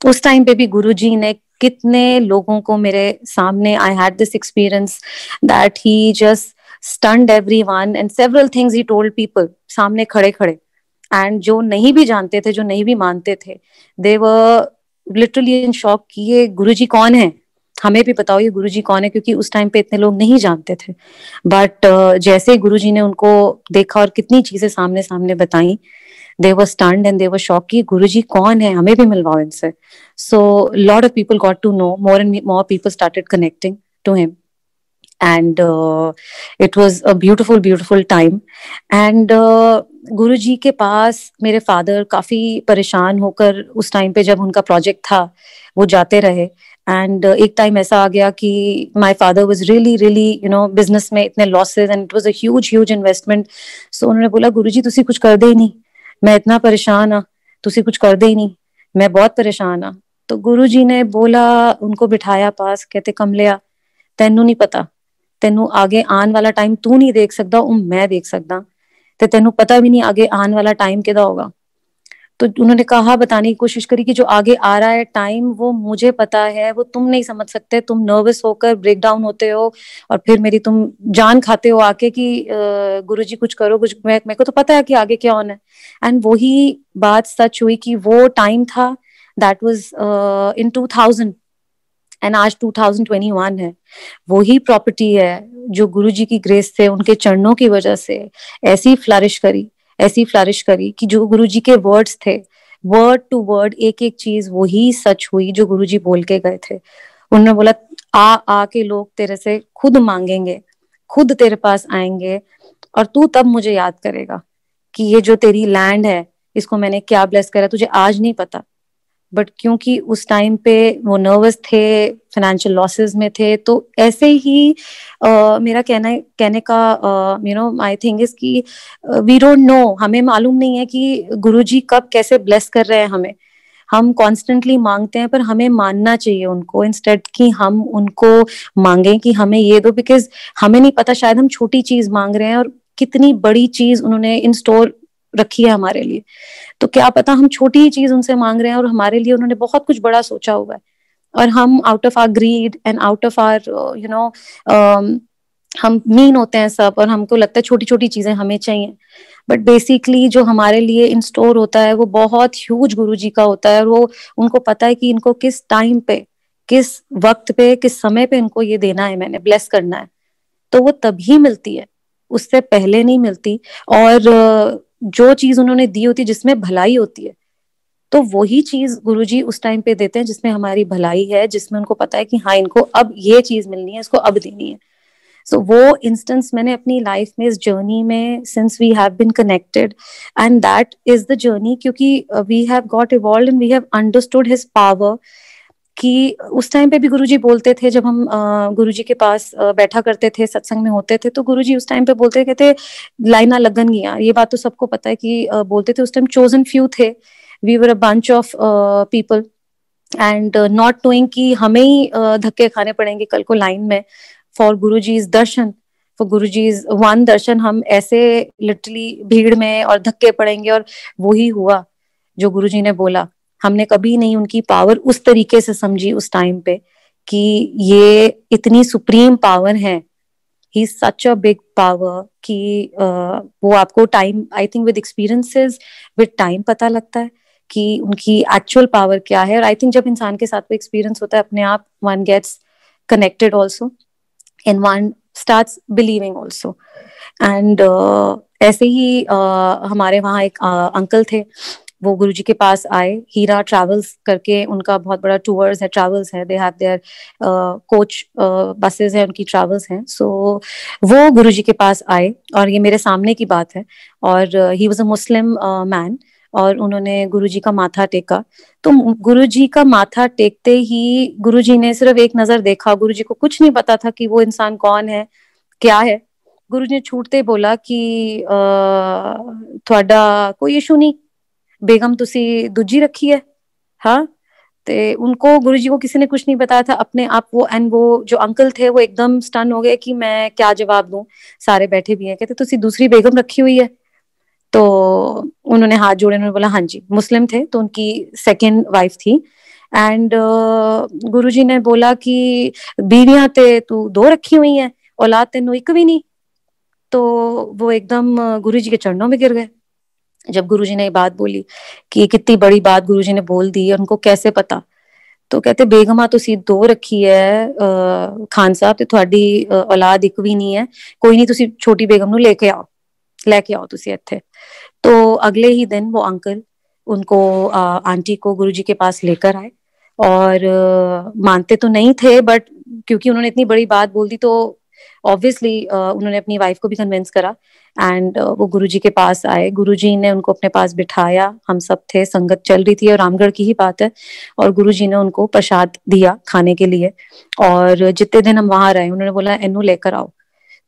[SPEAKER 2] उस टाइम पे भी गुरुजी ने कितने लोगों को मेरे सामने, I had this experience that he just stunned everyone and several things he told people सामने खड़े खड़े। एंड जो नहीं भी जानते थे, जो नहीं भी मानते थे, they were literally in shock कि ये गुरुजी कौन है, हमें भी बताओ ये गुरुजी कौन है, क्योंकि उस टाइम पे इतने लोग नहीं जानते थे। बट जैसे गुरुजी ने उनको देखा और कितनी चीजें सामने सामने बताई, they were stunned and they were shocked कि गुरुजी कौन है, हमें भी मिलवाओ इनसे। So lot of people got to know, more and more people started connecting to him, and it was a beautiful time। and गुरुजी के पास मेरे फादर काफी परेशान होकर उस टाइम पे, जब उनका प्रोजेक्ट था, वो जाते रहे। एंड एक टाइम ऐसा आ गया कि my father was really business में इतने losses, and it was a huge investment. So उन्होंने बोला गुरुजी तुसी कुछ कर दे ही नहीं, मैं इतना परेशान हाँ, तुसी कुछ कर दे ही नहीं, मैं बहुत परेशान हाँ। तो गुरुजी ने बोला, उनको बिठाया पास, कहते कमलिया तेनू नहीं पता, तेनू आगे आने वाला टाइम तू नहीं देख सकता, वो मैं देख सकता, ते तेनू पता भी नहीं आगे आने वाला टाइम किदा होगा। तो उन्होंने कहा, बताने की कोशिश करी कि जो आगे आ रहा है टाइम वो मुझे पता है, वो तुम नहीं समझ सकते, तुम नर्वस होकर ब्रेक डाउन होते हो और फिर मेरी तुम जान खाते हो आके कि गुरुजी कुछ करो कुछ, मेरे को तो पता है कि आगे क्या होना है। एंड वही बात सच हुई कि वो टाइम था, दैट वाज इन 2000, एंड आज 2021 है। वही प्रॉपर्टी है जो गुरुजी की ग्रेस से, उनके चरणों की वजह से ऐसी फ्लरिश करी कि जो गुरुजी के वर्ड्स थे, वर्ड टू वर्ड एक एक चीज वही सच हुई जो गुरुजी बोल के गए थे। उन्होंने बोला आ के लोग तेरे से खुद मांगेंगे, खुद तेरे पास आएंगे, और तू तब मुझे याद करेगा कि ये जो तेरी लैंड है इसको मैंने क्या ब्लेस करा, तुझे आज नहीं पता। बट क्योंकि उस टाइम पे वो नर्वस थे, फाइनेंशियल लॉसेस में थे, तो ऐसे ही मेरा कहने का आई थिंक इज कि वी डोंट नो, हमें मालूम नहीं है कि गुरुजी कब कैसे ब्लेस कर रहे हैं हमें। हम कॉन्स्टेंटली मांगते हैं, पर हमें मानना चाहिए उनको, इंस्टेड कि हम उनको मांगे कि हमें ये दो, बिकॉज हमें नहीं पता, शायद हम छोटी चीज मांग रहे हैं और कितनी बड़ी चीज उन्होंने इन स्टोर रखी है हमारे लिए। तो क्या पता हम छोटी ही चीज उनसे मांग रहे हैं और हमारे लिए उन्होंने बहुत कुछ बड़ा सोचा हुआ है, और हम out of our greed and out of our हम मीन होते हैं सब, और हमको लगता है छोटी छोटी चीजें हमें चाहिए। बट बेसिकली जो हमारे लिए इन स्टोर होता है वो बहुत ह्यूज गुरुजी का होता है, और वो उनको पता है कि इनको किस टाइम पे, किस वक्त पे, किस समय पे इनको ये देना है, मैंने ब्लेस करना है। तो वो तभी मिलती है, उससे पहले नहीं मिलती। और जो चीज उन्होंने दी होती है जिसमें भलाई होती है, तो वही चीज गुरुजी उस टाइम पे देते हैं जिसमें हमारी भलाई है, जिसमें उनको पता है कि हाँ इनको अब ये चीज मिलनी है, इसको अब देनी है। सो वो इंस्टेंस मैंने अपनी लाइफ में, इस जर्नी में, since we have been connected, and that is the journey, क्योंकि we have got evolved and we have understood his power. कि उस टाइम पे भी गुरुजी बोलते थे, जब हम गुरुजी के पास बैठा करते थे, सत्संग में होते थे, तो गुरुजी उस टाइम पे बोलते कहते लाइना लगन गिया। ये बात तो सबको पता है कि बोलते थे उस टाइम चोजन फ्यू थे, we were a bunch of people, and not knowing कि हमें ही धक्के खाने पड़ेंगे कल को लाइन में for Guruji's darshan, for Guruji's one darshan. हम ऐसे लिटरली भीड़ में और धक्के पड़ेंगे, और वही हुआ जो गुरुजी ने बोला। हमने कभी नहीं उनकी पावर उस तरीके से समझी उस टाइम पे कि ये इतनी सुप्रीम पावर है, he is such a big power कि वो आपको time, I think with experiences, with time पता लगता है कि उनकी एक्चुअल पावर क्या है। और आई थिंक जब इंसान के साथ वो एक्सपीरियंस होता है, अपने आप one gets connected also and one starts believing also. And ऐसे ही हमारे वहाँ एक अंकल थे, वो गुरुजी के पास आए। हीरा ट्रैवल्स करके उनका बहुत बड़ा टूर्स है, ट्रैवल्स है, they have their coach buses है, उनकी ट्रैवल्स हैं। सो वो गुरुजी के पास आए, और ये मेरे सामने की बात है, और he was a Muslim man, और उन्होंने गुरुजी का माथा टेका। तो गुरुजी का माथा टेकते ही गुरुजी ने सिर्फ एक नजर देखा, गुरुजी को कुछ नहीं पता था कि वो इंसान कौन है, क्या है। गुरुजी ने छूटते बोला कि ਤੁਹਾਡਾ कोई इशू नहीं, बेगम तुसी दूजी रखी है। हाँ, ते उनको गुरुजी को किसी ने कुछ नहीं बताया था अपने आप। वो एंड वो जो अंकल थे वो एकदम स्टन हो गए कि मैं क्या जवाब दूं, सारे बैठे भी हैं। कहते तुसी दूसरी बेगम रखी हुई है? तो उन्होंने हाथ जोड़े, उन्होंने बोला हाँ जी। मुस्लिम थे तो उनकी सेकेंड वाइफ थी। एंड गुरुजी ने बोला कि बीवियां ते तू दो रखी हुई है, औलाद तेनू एक भी नहीं। तो वो एकदम गुरुजी के चरणों में गिर गए जब गुरुजी ने ये बात बोली कि कितनी बड़ी बात गुरुजी ने बोल दी, उनको कैसे पता। तो कहते बेगमा तुसी दो रखी है खान साहब, ते थोड़ी औलाद एक भी नहीं है, कोई नहीं तुसी छोटी बेगम नु लेके आओ तुसी इत्थे। तो अगले ही दिन वो अंकल उनको आंटी को गुरुजी के पास लेकर आए, और मानते तो नहीं थे, बट क्योंकि उन्होंने इतनी बड़ी बात बोल दी तो ऑब्वियसली उन्होंने अपनी वाइफ को भी कन्विंस करा। एंड वो गुरुजी के पास आए, गुरुजी ने उनको अपने पास बिठाया, हम सब थे, संगत चल रही थी, और रामगढ़ की ही बात है। और गुरुजी ने उनको प्रसाद दिया खाने के लिए, और जितने दिन हम वहां रहे उन्होंने बोला इन्हू लेकर आओ।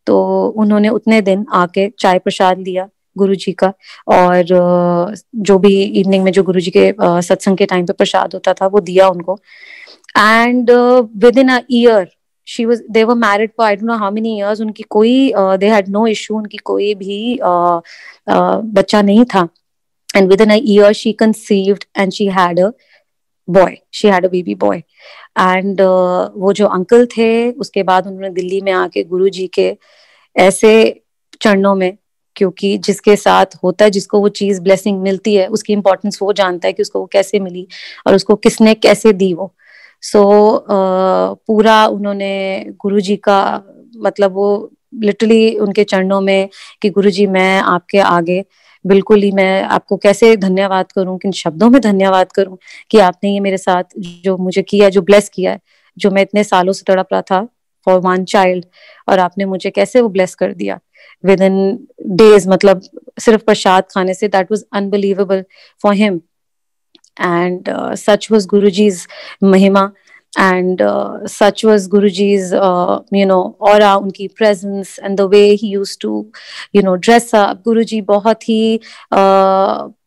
[SPEAKER 2] तो उन्होंने उतने दिन आके चाय प्रसाद लिया गुरुजी का, और जो भी इवनिंग में जो गुरुजी के सत्संग के टाइम पे प्रसाद होता था वो दिया उनको। And with in a year they were married for I don't know how many years, उनकी कोई they had no issue, उनकी कोई भी बच्चा नहीं था। And within a year she conceived and she had a baby boy। And वो जो अंकल थे उसके बाद उन्होंने दिल्ली में आके गुरुजी के ऐसे चरणों में, क्योंकि जिसके साथ होता है, जिसको वो चीज ब्लेसिंग मिलती है, उसकी इंपॉर्टेंस वो जानता है कि उसको वो कैसे मिली और उसको किसने कैसे दी वो। पूरा उन्होंने गुरुजी का मतलब वो लिटरली उनके चरणों में कि गुरुजी मैं आपके आगे बिल्कुल ही, मैं आपको कैसे धन्यवाद करूं, किन शब्दों में धन्यवाद करूं कि आपने ये मेरे साथ जो मुझे किया, जो ब्लेस किया है, जो मैं इतने सालों से तड़प रहा था फॉर वन चाइल्ड, और आपने मुझे कैसे वो ब्लेस कर दिया विद इन डेज। मतलब सिर्फ प्रसाद खाने से, that was unbelievable for him. And such was Guruji's mahima, and such was Guruji's aura, unki presence, and the way he used to dress up। Guruji बहुत ही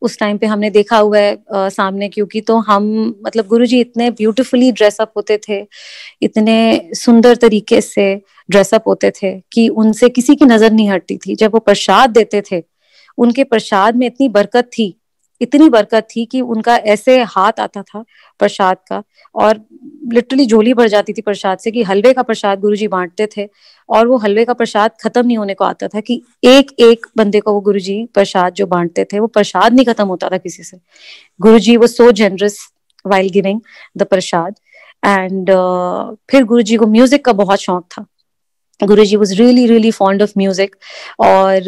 [SPEAKER 2] उस टाइम पे हमने देखा हुआ है सामने, क्योंकि तो हम मतलब गुरुजी इतने ब्यूटीफुली ड्रेसअप होते थे, इतने सुंदर तरीके से ड्रेसअप होते थे कि उनसे किसी की नजर नहीं हटती थी। जब वो प्रसाद देते थे, उनके प्रसाद में इतनी बरकत थी कि उनका ऐसे हाथ आता था प्रसाद का, और लिटरली झोली भर जाती थी प्रसाद से। कि हलवे का प्रसाद गुरुजी बांटते थे, और वो हलवे का प्रसाद खत्म नहीं होने को आता था, कि एक एक बंदे को वो गुरुजी प्रसाद जो बांटते थे, वो प्रसाद नहीं खत्म होता था किसी से। Guruji was so generous while giving the prasad. And फिर गुरुजी को म्यूजिक का बहुत शौक था, Guruji was really really fond of music. और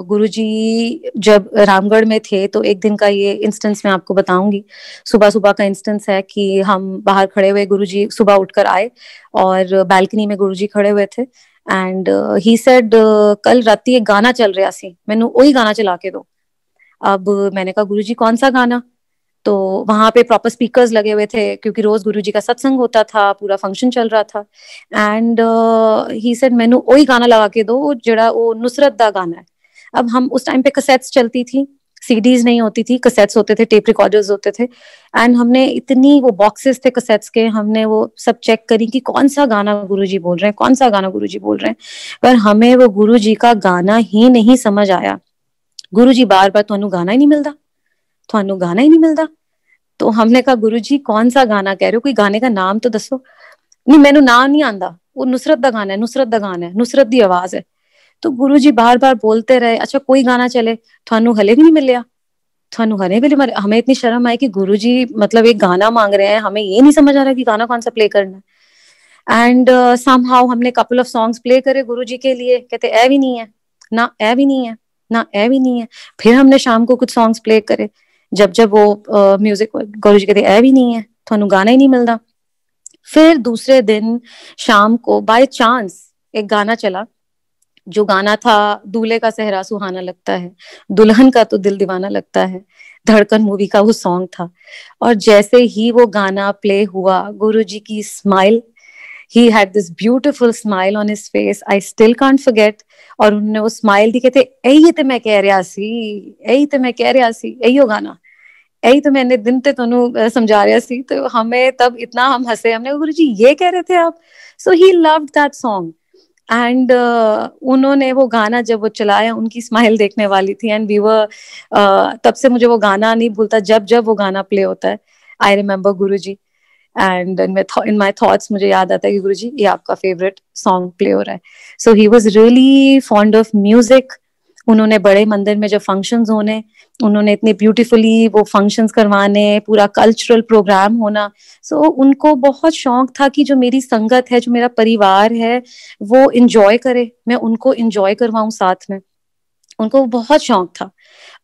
[SPEAKER 2] गुरुजी जब रामगढ़ में थे तो एक दिन का ये इंस्टेंस मैं आपको बताऊंगी। सुबह सुबह का इंस्टेंस है कि हम बाहर खड़े हुए, गुरुजी सुबह उठकर आए और बालकनी में गुरुजी खड़े हुए थे एंड ही सेड कल राती एक गाना चल रहा सी, मैनू वही गाना चला के दो। अब मैंने कहा गुरुजी कौन सा गाना? तो वहां पे प्रॉपर स्पीकर्स लगे हुए थे क्योंकि रोज गुरुजी का सत्संग होता था, पूरा फंक्शन चल रहा था। एंड ही सेड मैनू वही गाना लगा के दो जड़ा वो नुसरत दा गाना है। अब हम उस टाइम पे कैसेट्स चलती थी, सीडीज नहीं होती थी, कैसेट्स होते थे, टेप रिकॉर्डर्स होते थे। एंड हमने इतनी वो बॉक्सेस थे कैसेट्स के, हमने वो सब चेक करी कि कौन सा गाना गुरुजी बोल रहे हैं, कौन सा गाना गुरुजी बोल रहे हैं, पर हमें वो गुरुजी का गाना ही नहीं समझ आया। गुरुजी बार बार थानू गाना ही नहीं मिलता, थानू गाना ही नहीं मिलता। तो हमने कहा गुरुजी कौन सा गाना कह रहे हो, कोई गाने का नाम तो दसो। नहीं मैनू नाम नहीं आंदा, वो नुसरत दा गाना है, नुसरत दा गाना है, नुसरत दी आवाज है। तो गुरुजी बार बार बोलते रहे, अच्छा कोई गाना चले, थानू हले भी नहीं मिलिया, थानू हले भी नहीं। हमें इतनी शर्म आई कि गुरुजी मतलब एक गाना मांग रहे हैं, हमें ये नहीं समझ आ रहा कि गाना कौन सा प्ले करना है। एंड समहाउ हमने कपल ऑफ सॉन्ग्स प्ले करे गुरुजी के लिए, कहते ए भी नहीं है, ना ए भी नहीं है, ना ए भी नहीं है। फिर हमने शाम को कुछ सॉन्ग्स प्ले करे, जब जब वो म्यूजिक गुरुजी कहते ए भी नहीं है, थानू गाना ही नहीं मिलता। फिर दूसरे दिन शाम को बाय चांस एक गाना चला, जो गाना था दूल्हे का सेहरा सुहाना लगता है, दुल्हन का तो दिल दीवाना लगता है, धड़कन मूवी का वो सॉन्ग था। और जैसे ही वो गाना प्ले हुआ, गुरुजी की smile, he had this beautiful smile on his face, I still can't forget। और उन्होंने वो स्माइल दी, कहते यही तो मैं कह रहा सी, यही तो मैं कह रहा सी, यही गाना, यही तो मैंने दिन ते तोनू समझा रहा सी। तो हमें तब इतना हम हंसे, हमने गुरुजी ये कह रहे थे आप। So he loved that song and उन्होंने वो गाना जब वो चलाया, उनकी स्माइल देखने वाली थी एंड वी वर, तब से मुझे वो गाना नहीं भूलता, जब जब वो गाना प्ले होता है I remember Guruji. And in my thoughts मुझे याद आता है कि गुरुजी ये आपका फेवरेट सॉन्ग प्ले हो रहा है। So he was really fond of music. उन्होंने बड़े मंदिर में जब फंक्शंस होने, उन्होंने इतने ब्यूटीफुली वो फंक्शंस करवाने, पूरा कल्चरल प्रोग्राम होना। सो उनको बहुत शौक था कि जो मेरी संगत है, जो मेरा परिवार है, वो इंजॉय करे, मैं उनको इंजॉय करवाऊं साथ में, उनको बहुत शौक था।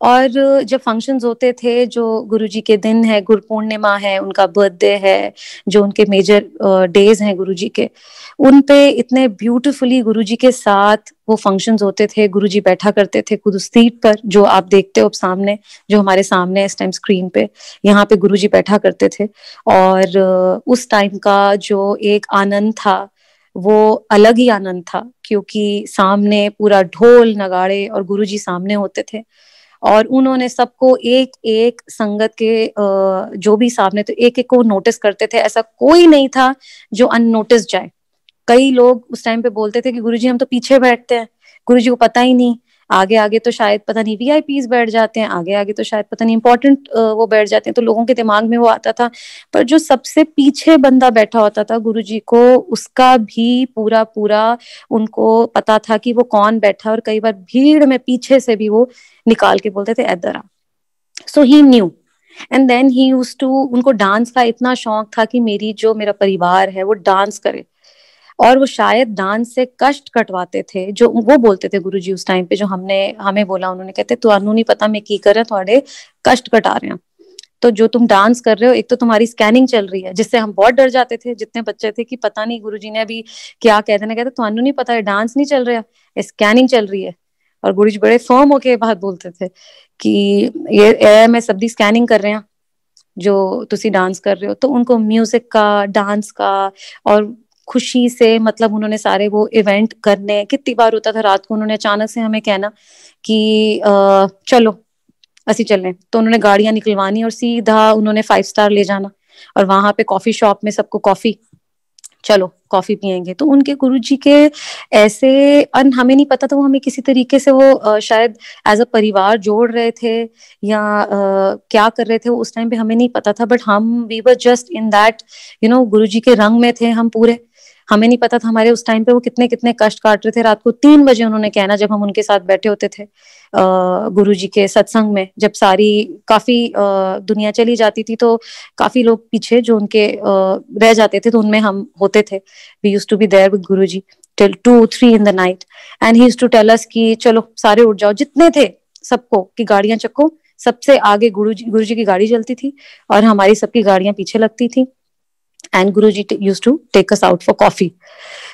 [SPEAKER 2] और जब फंक्शंस होते थे, जो गुरुजी के दिन है, गुरु पूर्णिमा है, उनका बर्थडे है, जो उनके मेजर डेज हैं गुरुजी के, उन पे इतने ब्यूटीफुली गुरुजी के साथ वो फंक्शंस होते थे। गुरुजी बैठा करते थे खुद उस सीट पर जो आप देखते हो सामने, जो हमारे सामने है इस टाइम स्क्रीन पे, यहाँ पे गुरुजी बैठा करते थे। और उस टाइम का जो एक आनंद था वो अलग ही आनंद था, क्योंकि सामने पूरा ढोल नगाड़े और गुरुजी सामने होते थे और उन्होंने सबको एक एक संगत के जो भी सामने थे एक एक को नोटिस करते थे। ऐसा कोई नहीं था जो अननोटिस जाए। कई लोग उस टाइम पे बोलते थे कि गुरुजी हम तो पीछे बैठते हैं, गुरुजी को पता ही नहीं, आगे आगे तो शायद पता नहीं वीआईपीज बैठ जाते हैं, आगे आगे तो शायद पता नहीं इंपॉर्टेंट वो बैठ जाते हैं। तो लोगों के दिमाग में वो आता था, पर जो सबसे पीछे बंदा बैठा होता था गुरुजी को, उसका भी पूरा पूरा उनको पता था कि वो कौन बैठा, और कई बार भीड़ में पीछे से भी वो निकाल के बोलते थे इधर आ। So he knew and then he used to, उनको डांस का इतना शौक था कि मेरा परिवार है वो डांस करे, और वो शायद डांस से कष्ट कटवाते थे। जो वो बोलते थे गुरुजी उस टाइम पे, जो हमें बोला, उन्होंने कहते तुहानू नहीं पता मैं की कर रहा, थोड़े कष्ट कटा रहे हैं। तो जो तुम डांस कर रहे हो, एक तो तुम्हारी स्कैनिंग चल रही है, जिससे हम बहुत डर जाते थे जितने बच्चे थे कि पता नहीं गुरुजी ने अभी क्या कह देना। कहते तुहानू नहीं पता है डांस नहीं चल रहा, स्कैनिंग चल रही है। और गुरुजी बड़े फर्म होके बात बोलते थे कि ये मैं सब दी स्कैनिंग कर रहे हैं जो तुसी डांस कर रहे हो। तो उनको म्यूजिक का, डांस का और खुशी से, मतलब उन्होंने सारे वो इवेंट करने, कितनी बार होता था रात को उन्होंने अचानक से हमें कहना कि चलो असी चलें, तो उन्होंने गाड़ियां निकलवानी और सीधा उन्होंने 5 स्टार ले जाना, और वहां पे कॉफी शॉप में सबको कॉफी, चलो कॉफी पियेंगे। तो उनके गुरुजी के ऐसे हमें नहीं पता था, वो हमें किसी तरीके से वो शायद एज अ परिवार जोड़ रहे थे या क्या कर रहे थे वो उस टाइम पे हमें नहीं पता था। बट हम we were just in that Guruji के रंग में थे हम पूरे। हमें नहीं पता था हमारे उस टाइम पे वो कितने कितने कष्ट काट रहे थे। रात को 3 बजे उन्होंने कहना, जब हम उनके साथ बैठे होते थे गुरुजी के सत्संग में, जब सारी काफी दुनिया चली जाती थी तो काफी लोग पीछे जो उनके रह जाते थे, तो उनमें हम होते थे। We used to be there with Guruji till 2-3 in the night and he used to tell us कि चलो सारे उठ जाओ, जितने थे सबको, कि गाड़ियां चक्को। सबसे आगे गुरुजी की गाड़ी चलती थी और हमारी सबकी गाड़ियां पीछे लगती थी। And Guruji used to take us out for coffee.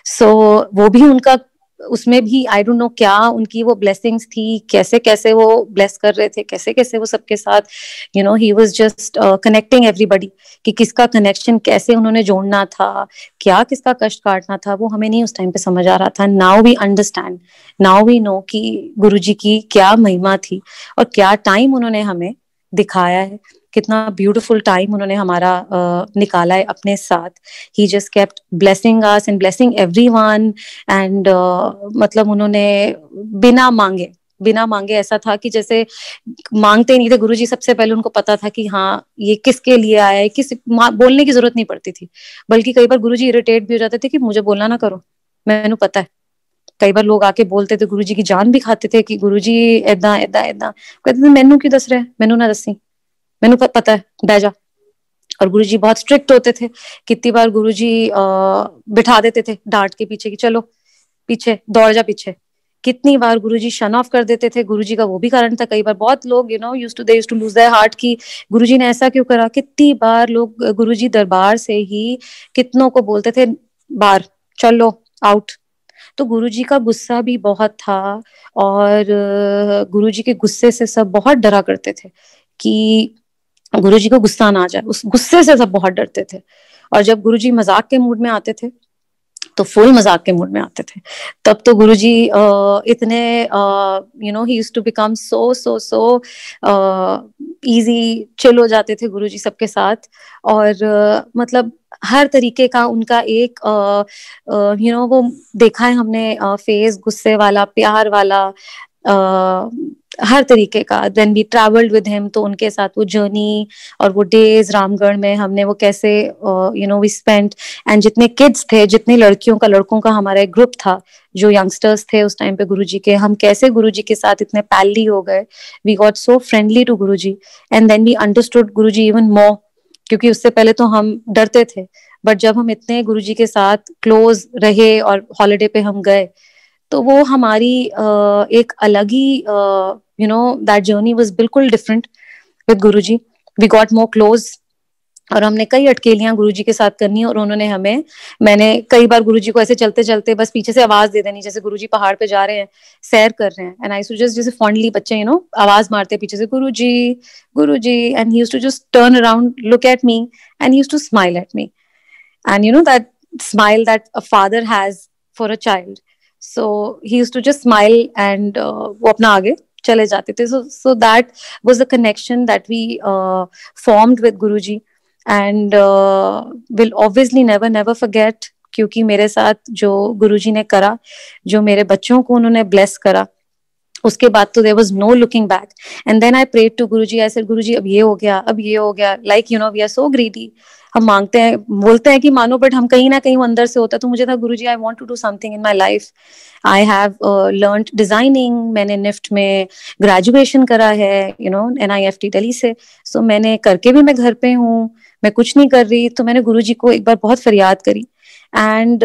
[SPEAKER 2] So वो भी उनका, उसमें भी आई डोंट नो क्या उनकी वो ब्लेसिंग्स थी, कैसे कैसे वो ब्लेस कर रहे थे, कैसे कैसे वो सबके साथ he was just connecting everybody, कि किसका कनेक्शन कैसे उन्होंने जोड़ना था, क्या किसका कष्ट काटना था, वो हमें नहीं उस टाइम पे समझ आ रहा था। Now we understand, now we know कि गुरुजी की क्या महिमा थी और क्या टाइम उन्होंने हमें दिखाया है, कितना ब्यूटीफुल टाइम उन्होंने हमारा निकाला है अपने साथ। He just kept blessing us and blessing everyone and मतलब उन्होंने बिना मांगे ऐसा था कि जैसे मांगते नहीं थे गुरुजी, सबसे पहले उनको पता था कि हाँ ये किसके लिए आया है, बोलने की जरूरत नहीं पड़ती थी। बल्कि कई बार गुरुजी इरिटेट भी हो जाते थे कि मुझे बोलना ना करो, मैंने पता है। कई बार लोग आके बोलते थे, गुरुजी की जान भी खाते थे कि गुरुजी एदा एदा एदा, कहते थे मैनू क्यों दस रहे, मैनू ना दसी, मैनू पता है, बह जा। और गुरुजी बहुत स्ट्रिक्ट होते थे। कितनी बार गुरुजी बिठा देते थे डांट के पीछे कि चलो पीछे दौड़ जा पीछे। कितनी बार गुरुजी शन ऑफ कर देते थे। गुरुजी का वो भी कारण था, कई बार बहुत लोग used to lose their heart कि गुरुजी ने ऐसा क्यों करा। कितनी बार लोग गुरुजी दरबार से ही कितनों को बोलते थे बाहर चलो आउट। तो गुरुजी का गुस्सा भी बहुत था और गुरुजी के गुस्से से सब बहुत डरा करते थे कि गुरुजी को गुस्सा ना आ जाए, उस गुस्से से सब बहुत डरते थे। और जब गुरुजी मजाक के मूड में आते थे तो फुल मजाक के मूड में आते थे। तब तो गुरुजी इतने he used to become so easy, chill हो जाते थे गुरुजी सबके साथ। और मतलब हर तरीके का उनका एक वो देखा है हमने, फेस गुस्से वाला, प्यार वाला, हर तरीके का। Then we travelled with him, तो उनके साथ वो जर्नी और वो डेज रामगढ़ में हमने वो कैसे वी स्पेंट। एंड जितने किड्स थे, जितनी लड़कियों का लड़कों का हमारा एक ग्रुप था, जो यंगस्टर्स थे उस टाइम पे गुरुजी के, हम कैसे गुरुजी के साथ इतने पैली हो गए। We got so friendly to Guruji and then we understood Guruji even more, क्योंकि उससे पहले तो हम डरते थे। बट जब हम इतने गुरुजी के साथ क्लोज रहे और हॉलिडे पे हम गए, तो वो हमारी एक अलग ही दैट जर्नी वाज बिल्कुल different with Guruji. We got more close और हमने कई अटकेलियां गुरुजी के साथ करनी, और उन्होंने हमें, मैंने कई बार गुरुजी को ऐसे चलते चलते बस पीछे से आवाज दे देनी, जैसे गुरुजी पहाड़ पे जा रहे हैं, सैर कर रहे हैं, एंड आई जस्ट जैसे फॉन्डली बच्चे आवाज मारते पीछे से, Guruji Guruji, and he used to just turn around, look at me and he used to smile at me, and that smile that a father has for a child. So he used to just smile and वो अपना आगे चले जाते थे. So that was the connection that we formed with Guruji, and will obviously never forget, क्योंकि मेरे साथ जो गुरुजी ने करा, जो मेरे बच्चों को उन्होंने ब्लेस करा, उसके बाद तो there was no looking back. And then I prayed to Guruji. I said, Guruji, अब ये हो गया, अब ये हो गया. Like we are so greedy. हम मांगते हैं, बोलते हैं कि मानो, बट हम कहीं ना कहीं वो अंदर से होता है. तो मुझे था, गुरुजी, I want to do something in my life. I have learned designing. मैंने निफ्ट में ग्रेजुएशन करा है, NIFT दिल्ली से. So मैंने करके भी मैं घर पे हूँ, मैं कुछ नहीं कर रही. तो मैंने गुरुजी को एक बार बहुत फरियाद करी. एंड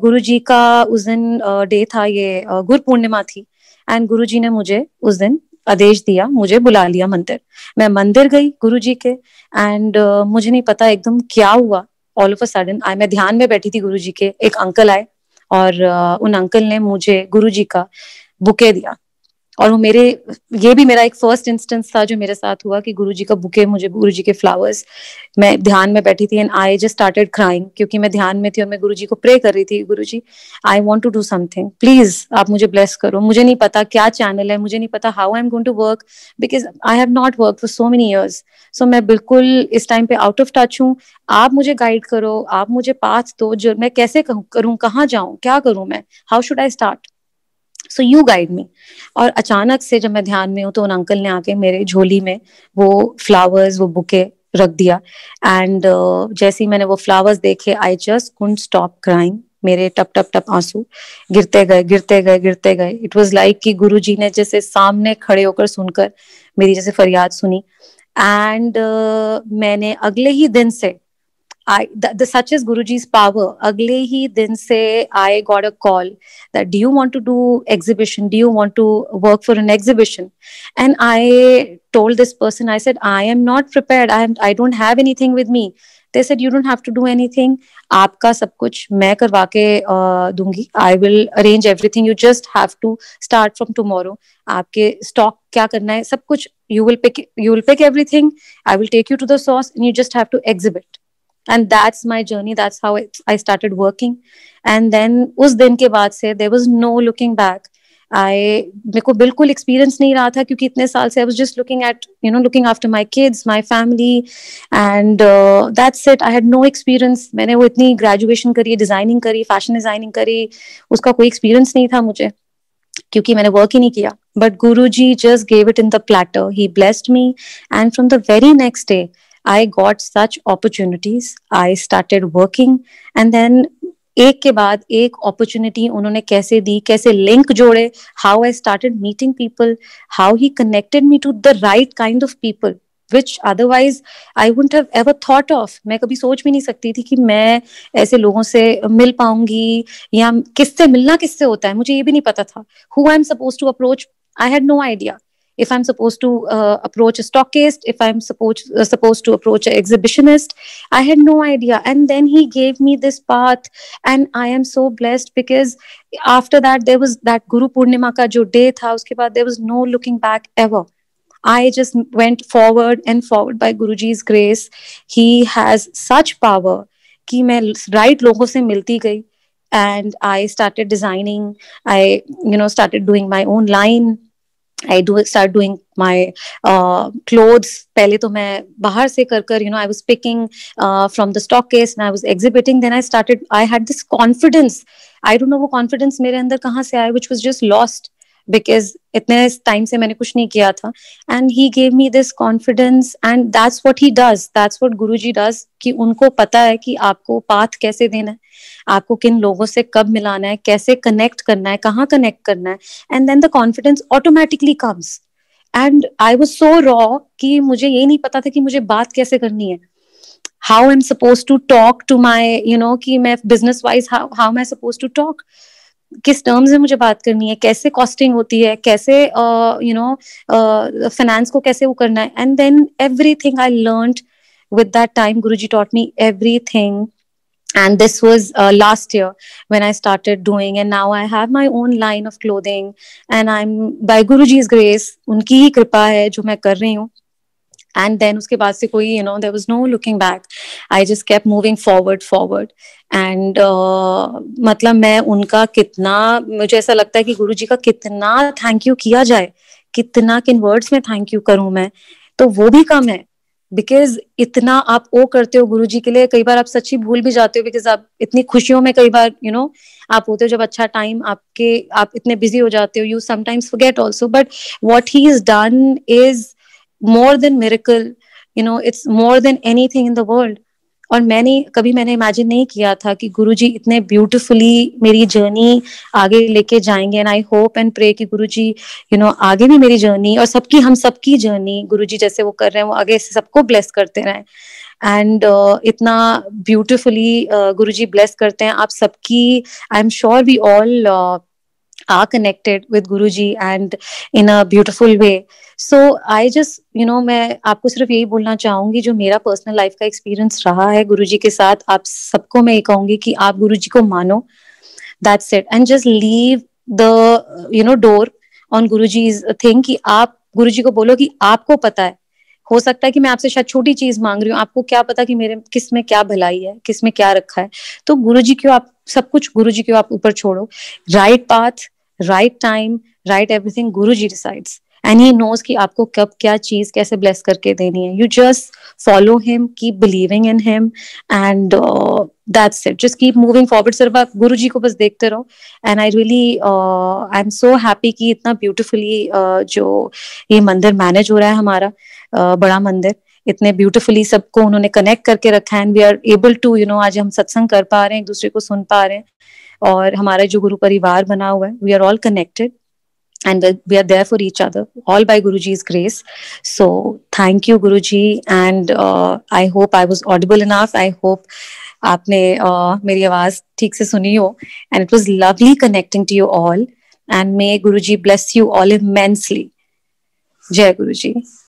[SPEAKER 2] गुरुजी का उस दिन डे था, ये गुरु पूर्णिमा थी. एंड गुरुजी ने मुझे उस दिन आदेश दिया, मुझे बुला लिया मंदिर. मैं मंदिर गई गुरुजी के, एंड मुझे नहीं पता एकदम क्या हुआ. ऑल ऑफ अ सडन मैं ध्यान में बैठी थी गुरुजी के, एक अंकल आए और उन अंकल ने मुझे गुरुजी का बुके दिया. और वो ये भी मेरा एक फर्स्ट इंस्टेंस था जो मेरे साथ हुआ कि गुरुजी का बुके, मुझे गुरुजी के फ्लावर्स. मैं ध्यान में बैठी थी and I just started crying, क्योंकि मैं ध्यान में थी और मैं गुरुजी को प्रे कर रही थी, Guruji I want to do something, please आप मुझे ब्लेस करो. मुझे नहीं पता क्या चैनल है, मुझे नहीं पता how I am going to work, because I have not work for so many years. So मैं बिल्कुल इस टाइम पे आउट ऑफ टच हूँ. आप मुझे गाइड करो, आप मुझे पाथ दो, जो मैं कैसे करूँ, कहाँ जाऊँ, क्या करूँ मैं, how should I start, so you guide me. और अचानक से जब मैं ध्यान में हूँ तो उन अंकल ने आके मेरे झोली में वो फ्लावर्स, वो बुके रख दिया. एंड जैसे ही मैंने वो फ्लावर्स देखे, आई जस्ट कुडंट स्टॉप क्राइंग. मेरे टप टप टप आंसू गिरते गए गिरते गए गिरते गए. इट वाज लाइक कि गुरुजी ने जैसे सामने खड़े होकर सुनकर मेरी जैसे फरियाद सुनी. एंड मैंने अगले ही दिन से the such is Guruji's power. अगले ही दिन से I got a call that do you want to do exhibition? Do you want to work for an exhibition? And I told this person, I said, I am not prepared. I don't have anything with me. They said, you don't have to do anything. आपका सब कुछ मैं करवा के दूंगी. I will arrange everything. You just have to start from tomorrow. आपके stock क्या करना है सब कुछ you will pick everything. I will take you to the source and you just have to exhibit. And that's my journey. That's how I started working. And then उस दिन के बाद से there was no looking back. मेरे को बिल्कुल experience नहीं रहा था क्योंकि इतने साल से I was just looking after my kids, my family, and that's it. I had no experience. मैंने वो इतनी ग्रेजुएशन करी, डिजाइनिंग करी, फैशन डिजाइनिंग करी, उसका कोई एक्सपीरियंस नहीं था मुझे क्योंकि मैंने वर्क ही नहीं किया. But Guruji just gave it in the platter. He blessed me, and from the very next day I got such opportunities. I started working, and then एक के बाद एक opportunity उन्होंने कैसे दी, कैसे link जोड़े, how I started meeting people, how he connected me to the right kind of people, which otherwise I wouldn't have ever thought of. मैं कभी सोच भी नहीं सकती थी कि मैं ऐसे लोगों से मिल पाऊंगी या किससे मिलना किससे होता है, मुझे ये भी नहीं पता था. Who I'm supposed to approach, I had no idea. If I'm supposed to approach a stockist, if I'm supposed to approach an exhibitionist, I had no idea. And then he gave me this path, and I am so blessed because after that there was that Guru Purnima ka jo day tha, uske baad there was no looking back ever. I just went forward and forward by Guruji's grace. He has such power कि मैं right लोगों से मिलती गई, and I started designing. I started doing my own line. I start doing my clothes. पहले तो मैं बाहर से कर I was picking from the stockist and I was exhibiting. Then I had this confidence. I don't know वो confidence मेरे अंदर कहाँ से आया, which was just lost because इतने टाइम से मैंने कुछ नहीं किया था. And he gave me this confidence, and that's what he does. That's what Guruji does. कि उनको पता है कि आपको पाथ कैसे देना है, आपको किन लोगों से कब मिलाना है, कैसे कनेक्ट करना है, कहाँ कनेक्ट करना है, and then the confidence automatically comes. And I was so raw कि मुझे ये नहीं पता था कि मुझे बात कैसे करनी है, how I'm supposed to talk to my कि मैं business wise how am I supposed to talk, किस टर्म्स में मुझे बात करनी है, कैसे कॉस्टिंग होती है, कैसे फाइनेंस को कैसे वो करना है. And then everything I learned with that time. Guruji taught me everything. And this was last year when I started doing, and now I have my own line of clothing, and I'm by Guruji's grace, उनकी ही कृपा है जो मैं कर रही हूँ. And then उसके बाद से कोई there was no looking back. I just kept moving forward. And मतलब मैं उनका कितना, मुझे ऐसा लगता है कि गुरुजी का कितना थैंक यू किया जाए, कितना किन वर्ड्स में थैंक यू करूं मैं, तो वो भी कम है. बिकॉज इतना आप वो करते हो गुरुजी के लिए, कई बार आप सच्ची भूल भी जाते हो बिकॉज आप इतनी खुशियों में कई बार आप होते हो जब अच्छा टाइम आप इतने बिजी हो जाते हो, you sometimes forget also. But what he is done is more than miracle, it's more than anything in the world. और मैंने इमेजिन नहीं किया था कि गुरुजी इतने ब्यूटिफुली मेरी जर्नी आगे लेके जाएंगे. And I hope and pray कि गुरुजी आगे भी मेरी जर्नी और हम सबकी जर्नी गुरुजी जैसे वो कर रहे हैं वो आगे सबको ब्लेस करते रहें. एंड इतना ब्यूटिफुली गुरुजी ब्लेस करते हैं आप सबकी. I am sure we all are connected with Guruji and in a beautiful way. So I just मैं आपको सिर्फ यही बोलना चाहूंगी, जो मेरा पर्सनल लाइफ का एक्सपीरियंस रहा है गुरुजी के साथ, आप सबको मैं ये कहूंगी कि आप गुरुजी को मानो. That's it. And just leave the door on Guruji's thing कि आप गुरुजी को बोलो कि आपको पता है. हो सकता है कि मैं आपसे शायद छोटी चीज मांग रही हूँ, आपको क्या पता कि मेरे किस में क्या भलाई है, किस में क्या रखा है. तो गुरुजी क्यों आप सब कुछ गुरुजी क्यों आप ऊपर छोड़ो. Right path, right time, right everything, Guruji decides and he knows कि आपको कब क्या चीज कैसे ब्लेस करके देनी है. You just follow him, keep believing in him, and that's it. Just keep moving forward. सिर्फ आप गुरुजी को बस देखते रहो. And I am so happy कि इतना ब्यूटिफुली जो ये मंदिर मैनेज हो रहा है हमारा बड़ा मंदिर, इतने ब्यूटिफुली सबको उन्होंने कनेक्ट करके रखा है, and we are able to आज हम सत्संग कर पा रहे हैं, एक दूसरे को सुन पा रहे हैं, और हमारा जो गुरु परिवार बना हुआ है, we are all connected and we are there for each other, all by Guruji's grace. So thank you Guruji, and I hope I was audible enough. I hope आपने मेरी आवाज ठीक से सुनी हो, and it was lovely connecting to you all, and may Guruji bless you all immensely. Jai Guruji.